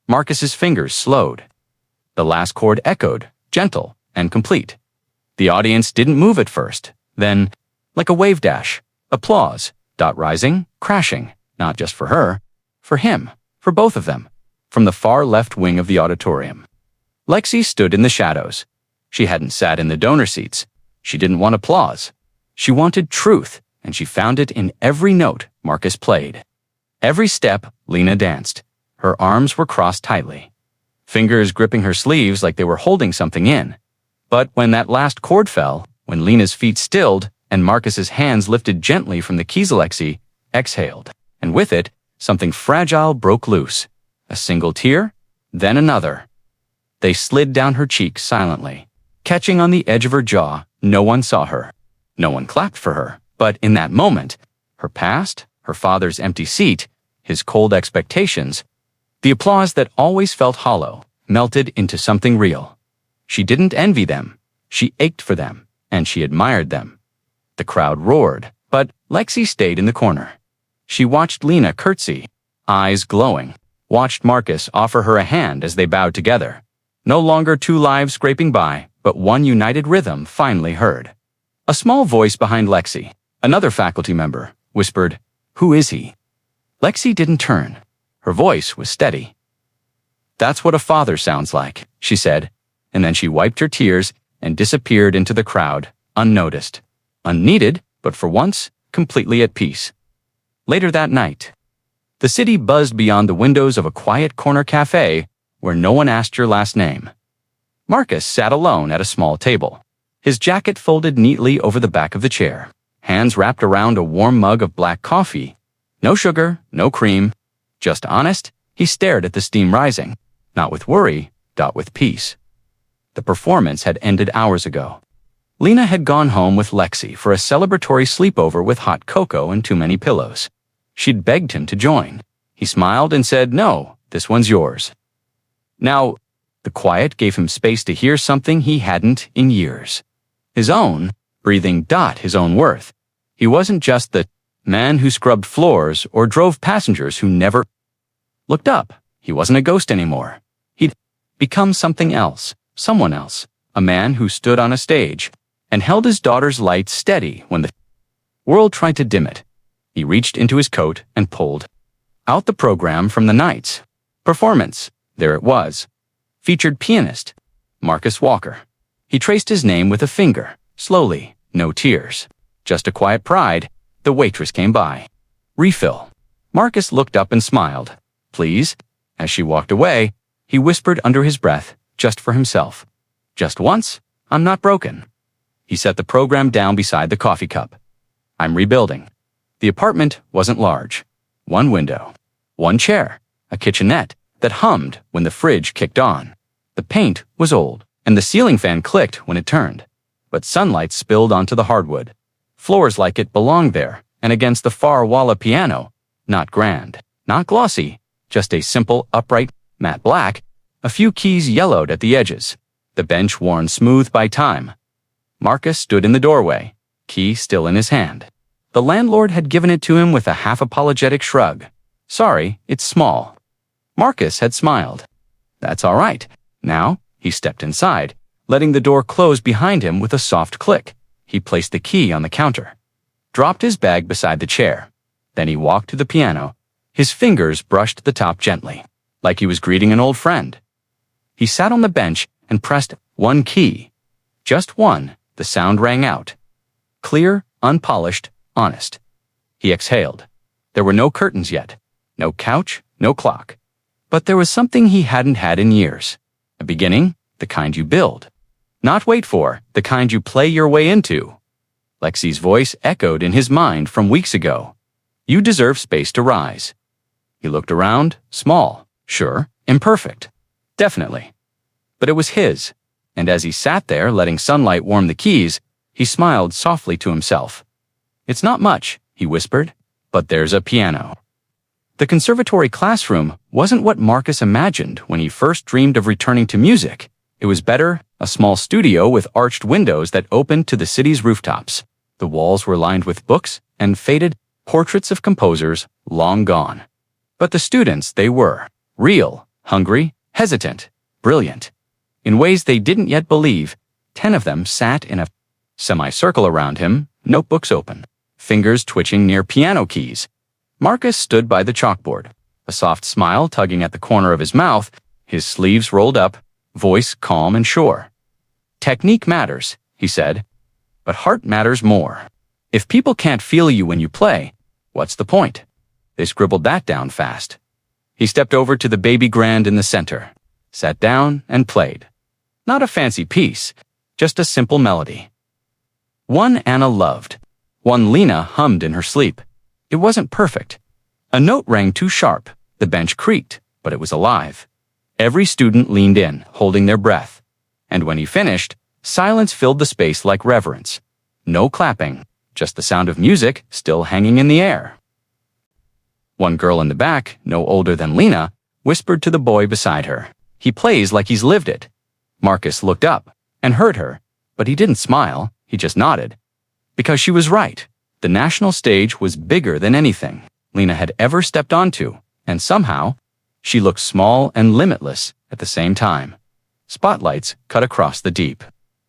S1: Marcus's fingers slowed. The last chord echoed, gentle and complete. The audience didn't move at first, then, like a wave dash, applause, rising, crashing, not just for her, for him, for both of them, from the far left wing of the auditorium. Lexi stood in the shadows. She hadn't sat in the donor seats. She didn't want applause. She wanted truth, and she found it in every note Marcus played. Every step, Lena danced. Her arms were crossed tightly, fingers gripping her sleeves like they were holding something in. But when that last chord fell, when Lena's feet stilled and Marcus's hands lifted gently from the keys, Lexi exhaled, and with it, something fragile broke loose. A single tear, then another. They slid down her cheeks silently, catching on the edge of her jaw. No one saw her. No one clapped for her. But in that moment, her past, her father's empty seat, his cold expectations, the applause that always felt hollow, melted into something real. She didn't envy them. She ached for them, and she admired them. The crowd roared, but Lexi stayed in the corner. She watched Lena curtsy, eyes glowing, watched Marcus offer her a hand as they bowed together. No longer two lives scraping by, but one united rhythm finally heard. A small voice behind Lexi, Another faculty member whispered, "Who is he?" Lexi didn't turn. Her voice was steady. "That's what a father sounds like," she said, and then she wiped her tears and disappeared into the crowd, unnoticed, unneeded, but for once, completely at peace. Later that night, the city buzzed beyond the windows of a quiet corner cafe where no one asked your last name. Marcus sat alone at a small table, his jacket folded neatly over the back of the chair, hands wrapped around a warm mug of black coffee. No sugar, no cream, just honest. He stared at the steam rising, not with worry, with peace. The performance had ended hours ago. Lena had gone home with Lexi for a celebratory sleepover with hot cocoa and too many pillows. She'd begged him to join. He smiled and said, "No, this one's yours." Now, the quiet gave him space to hear something he hadn't in years. His own, breathing, his own worth. He wasn't just the man who scrubbed floors or drove passengers who never looked up. He wasn't a ghost anymore. He'd become something else, someone else, a man who stood on a stage and held his daughter's light steady when the world tried to dim it. He reached into his coat and pulled out the program from the night's performance. There it was. Featured pianist, Marcus Walker. He traced his name with a finger, slowly, no tears. Just a quiet pride. The waitress came by. "Refill." Marcus looked up and smiled. "Please?" As she walked away, he whispered under his breath, just for himself. "Just once, I'm not broken." He set the program down beside the coffee cup. "I'm rebuilding." The apartment wasn't large. One window, one chair, a kitchenette that hummed when the fridge kicked on. The paint was old, and the ceiling fan clicked when it turned. But sunlight spilled onto the hardwood. Floors like it belonged there, and against the far wall a piano, not grand, not glossy, just a simple, upright, matte black, a few keys yellowed at the edges, the bench worn smooth by time. Marcus stood in the doorway, key still in his hand. The landlord had given it to him with a half-apologetic shrug. "Sorry, it's small." Marcus had smiled. "That's all right." Now, he stepped inside, letting the door close behind him with a soft click. He placed the key on the counter, dropped his bag beside the chair. Then he walked to the piano. His fingers brushed the top gently, like he was greeting an old friend. He sat on the bench and pressed one key. Just one. The sound rang out. Clear, unpolished, honest. He exhaled. There were no curtains yet, no couch, no clock. But there was something he hadn't had in years. A beginning, the kind you build. Not wait for, the kind you play your way into. Lexi's voice echoed in his mind from weeks ago. "You deserve space to rise." He looked around, small, sure, imperfect. Definitely. But it was his, and as he sat there letting sunlight warm the keys, he smiled softly to himself. "It's not much," he whispered, "but there's a piano." The conservatory classroom wasn't what Marcus imagined when he first dreamed of returning to music. It was better, a small studio with arched windows that opened to the city's rooftops. The walls were lined with books and faded portraits of composers long gone. But the students, they were real, hungry, hesitant, brilliant. In ways they didn't yet believe, 10 of them sat in a semicircle around him, notebooks open, fingers twitching near piano keys. Marcus stood by the chalkboard, a soft smile tugging at the corner of his mouth, his sleeves rolled up, voice calm and sure. "Technique matters," he said, "but heart matters more. If people can't feel you when you play, what's the point?" They scribbled that down fast. He stepped over to the baby grand in the center, sat down and played. Not a fancy piece, just a simple melody. One Anna loved, one Lena hummed in her sleep. It wasn't perfect. A note rang too sharp, the bench creaked, but it was alive. Every student leaned in, holding their breath. And when he finished, silence filled the space like reverence. No clapping, just the sound of music still hanging in the air. One girl in the back, no older than Lena, whispered to the boy beside her, "He plays like he's lived it." Marcus looked up and heard her, but he didn't smile, he just nodded. Because she was right. The national stage was bigger than anything Lena had ever stepped onto, and somehow, she looked small and limitless at the same time. Spotlights cut across the deep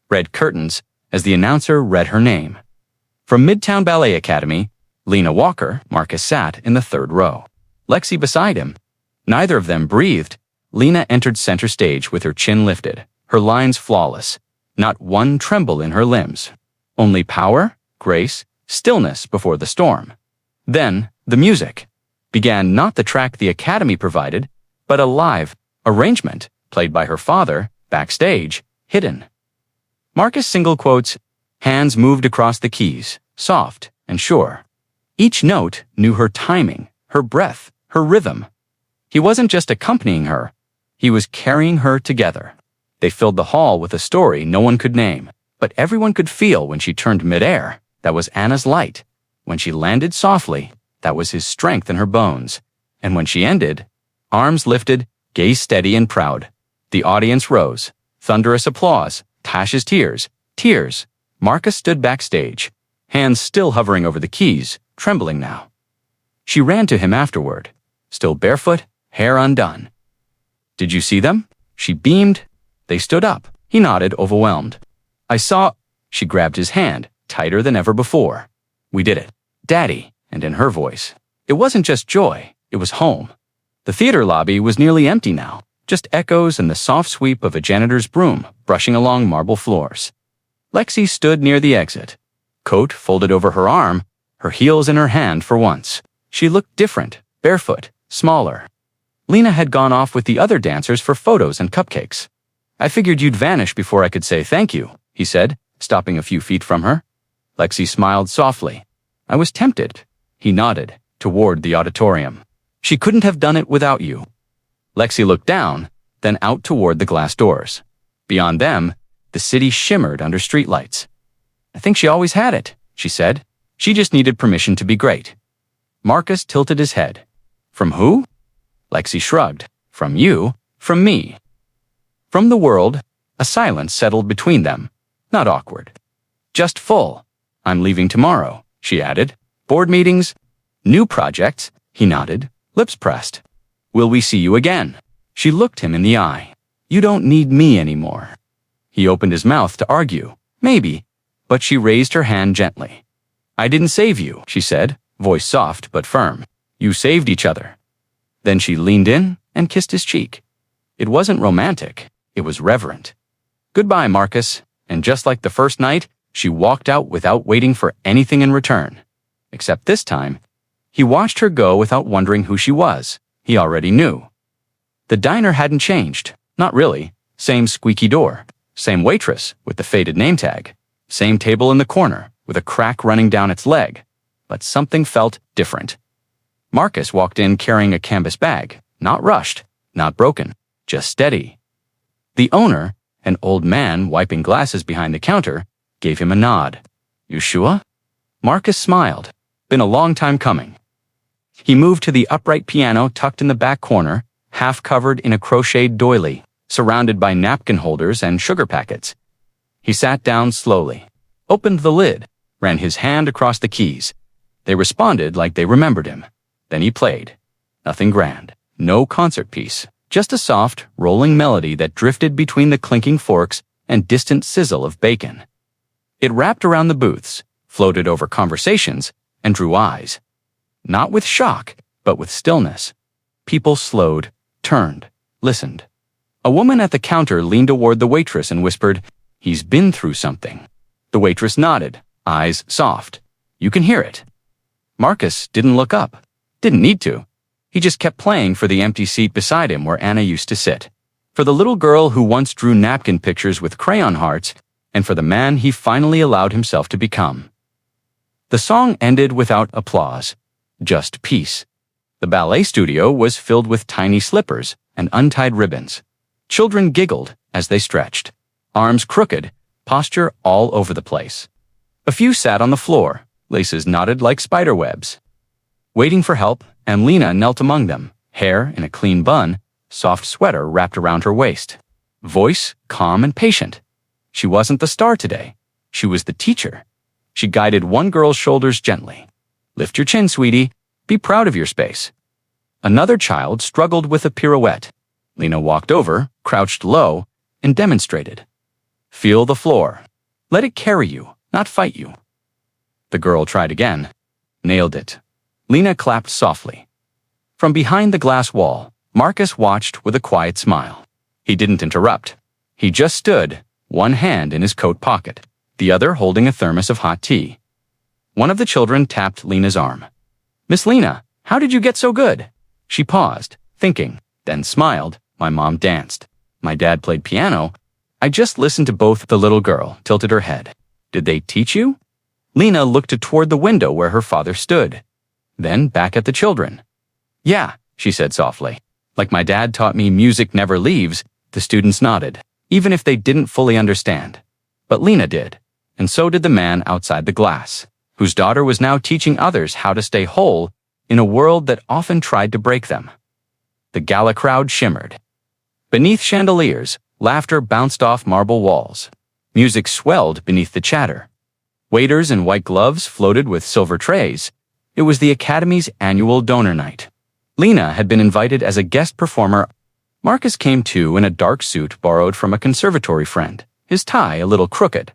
S1: red curtains as the announcer read her name. From Midtown Ballet Academy, Lena Walker, Marcus sat in the third row. Lexi beside him. Neither of them breathed. Lena entered center stage with her chin lifted, her lines flawless, not one tremble in her limbs. Only power, grace, stillness before the storm. Then, the music began, not the track the Academy provided, but a live arrangement played by her father, backstage, hidden. Marcus single quotes, hands moved across the keys, soft and sure. Each note knew her timing, her breath, her rhythm. He wasn't just accompanying her, he was carrying her together. They filled the hall with a story no one could name, but everyone could feel when she turned midair. That was Anna's light. When she landed softly, that was his strength in her bones. And when she ended, arms lifted, gaze steady and proud. The audience rose. Thunderous applause. Tasha's tears. Tears. Marcus stood backstage, hands still hovering over the keys, trembling now. She ran to him afterward, still barefoot, hair undone. Did you see them? She beamed. They stood up. He nodded, overwhelmed. I saw. She grabbed his hand, tighter than ever before. We did it. Daddy. And in her voice, it wasn't just joy, it was home. The theater lobby was nearly empty now, just echoes and the soft sweep of a janitor's broom brushing along marble floors. Lexi stood near the exit, coat folded over her arm, her heels in her hand for once. She looked different, barefoot, smaller. Lena had gone off with the other dancers for photos and cupcakes. I figured you'd vanish before I could say thank you, he said, stopping a few feet from her. Lexi smiled softly. I was tempted. He nodded, toward the auditorium. She couldn't have done it without you. Lexi looked down, then out toward the glass doors. Beyond them, the city shimmered under streetlights. I think she always had it, she said. She just needed permission to be great. Marcus tilted his head. From who? Lexi shrugged. From you, from me. From the world, a silence settled between them. Not awkward. Just full. I'm leaving tomorrow, she added. Board meetings, new projects, he nodded, lips pressed. Will we see you again? She looked him in the eye. You don't need me anymore. He opened his mouth to argue. Maybe, but she raised her hand gently. I didn't save you, she said, voice soft but firm. You saved each other. Then she leaned in and kissed his cheek. It wasn't romantic, it was reverent. Goodbye, Marcus, and just like the first night, she walked out without waiting for anything in return. Except this time, he watched her go without wondering who she was. He already knew. The diner hadn't changed. Not really. Same squeaky door. Same waitress with the faded name tag. Same table in the corner with a crack running down its leg. But something felt different. Marcus walked in carrying a canvas bag. Not rushed. Not broken. Just steady. The owner, an old man wiping glasses behind the counter, gave him a nod. You sure? Marcus smiled. Been a long time coming. He moved to the upright piano tucked in the back corner, half covered in a crocheted doily, surrounded by napkin holders and sugar packets. He sat down slowly, opened the lid, ran his hand across the keys. They responded like they remembered him. Then he played. Nothing grand, no concert piece, just a soft, rolling melody that drifted between the clinking forks and distant sizzle of bacon. It wrapped around the booths, floated over conversations, and drew eyes. Not with shock, but with stillness. People slowed, turned, listened. A woman at the counter leaned toward the waitress and whispered, He's been through something. The waitress nodded, eyes soft. You can hear it. Marcus didn't look up. Didn't need to. He just kept playing for the empty seat beside him where Anna used to sit. For the little girl who once drew napkin pictures with crayon hearts, and for the man he finally allowed himself to become. The song ended without applause, just peace. The ballet studio was filled with tiny slippers and untied ribbons. Children giggled as they stretched, arms crooked, posture all over the place. A few sat on the floor, laces knotted like spider webs. Waiting for help, and Lena knelt among them, hair in a clean bun, soft sweater wrapped around her waist. Voice calm and patient. She wasn't the star today. She was the teacher. She guided one girl's shoulders gently. Lift your chin, sweetie. Be proud of your space. Another child struggled with a pirouette. Lena walked over, crouched low, and demonstrated. Feel the floor. Let it carry you, not fight you. The girl tried again. Nailed it. Lena clapped softly. From behind the glass wall, Marcus watched with a quiet smile. He didn't interrupt. He just stood, one hand in his coat pocket, the other holding a thermos of hot tea. One of the children tapped Lena's arm. "Miss Lena, how did you get so good?" She paused, thinking, then smiled. "My mom danced. My dad played piano. I just listened to both." The little girl tilted her head. "Did they teach you?" Lena looked toward the window where her father stood, then back at the children. "Yeah," she said softly. "Like my dad taught me music never leaves." The students nodded, even if they didn't fully understand. But Lena did, and so did the man outside the glass, whose daughter was now teaching others how to stay whole in a world that often tried to break them. The gala crowd shimmered. Beneath chandeliers, laughter bounced off marble walls. Music swelled beneath the chatter. Waiters in white gloves floated with silver trays. It was the Academy's annual donor night. Lena had been invited as a guest performer. Marcus came too in a dark suit borrowed from a conservatory friend, his tie a little crooked,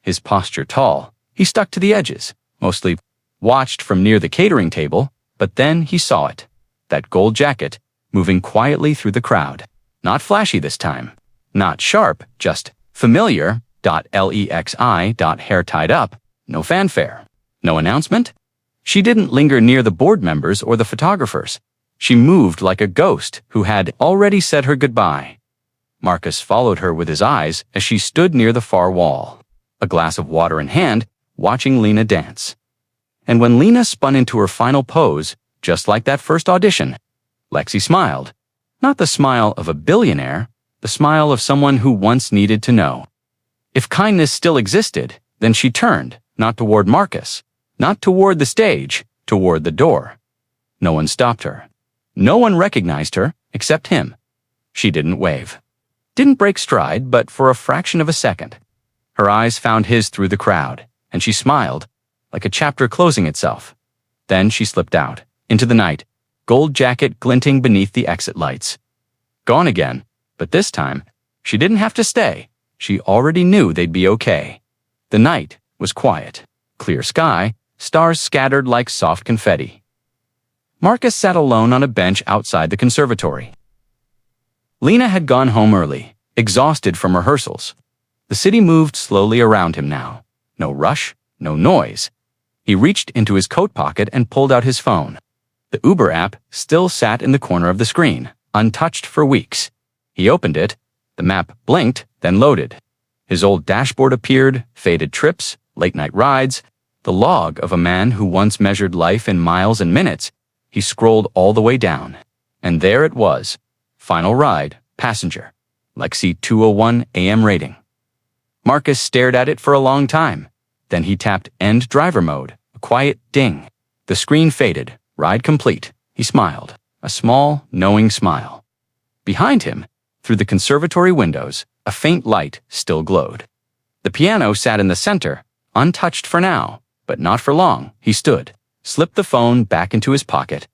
S1: his posture tall. He stuck to the edges, mostly watched from near the catering table, but then he saw it, that gold jacket, moving quietly through the crowd. Not flashy this time, not sharp, just familiar. Lexi. Hair tied up, no fanfare, no announcement. She didn't linger near the board members or the photographers. She moved like a ghost who had already said her goodbye. Marcus followed her with his eyes as she stood near the far wall, a glass of water in hand, watching Lena dance. And when Lena spun into her final pose, just like that first audition, Lexi smiled. Not the smile of a billionaire, the smile of someone who once needed to know. If kindness still existed, then she turned, not toward Marcus, not toward the stage, toward the door. No one stopped her. No one recognized her, except him. She didn't wave. Didn't break stride, but for a fraction of a second. Her eyes found his through the crowd, and she smiled, like a chapter closing itself. Then she slipped out, into the night, gold jacket glinting beneath the exit lights. Gone again, but this time, she didn't have to stay. She already knew they'd be okay. The night was quiet. Clear sky, stars scattered like soft confetti. Marcus sat alone on a bench outside the conservatory. Lena had gone home early, exhausted from rehearsals. The city moved slowly around him now. No rush, no noise. He reached into his coat pocket and pulled out his phone. The Uber app still sat in the corner of the screen, untouched for weeks. He opened it. The map blinked, then loaded. His old dashboard appeared, faded trips, late-night rides, the log of a man who once measured life in miles and minutes. He scrolled all the way down, and there it was. Final ride, passenger, Lexi 2:01 a.m. rating. Marcus stared at it for a long time. Then he tapped End Driver Mode, a quiet ding. The screen faded, ride complete. He smiled, a small, knowing smile. Behind him, through the conservatory windows, a faint light still glowed. The piano sat in the center, untouched for now, but not for long. He stood, slipped the phone back into his pocket,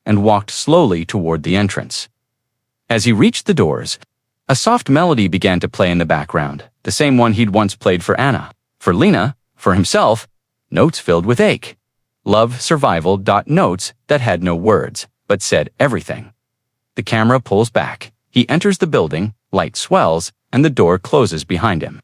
S1: and walked slowly toward the entrance. As he reached the doors, a soft melody began to play in the background, the same one he'd once played for Anna, for Lena, for himself, notes filled with ache. Love survival. Notes that had no words, but said everything. The camera pulls back. He enters the building, light swells, and the door closes behind him.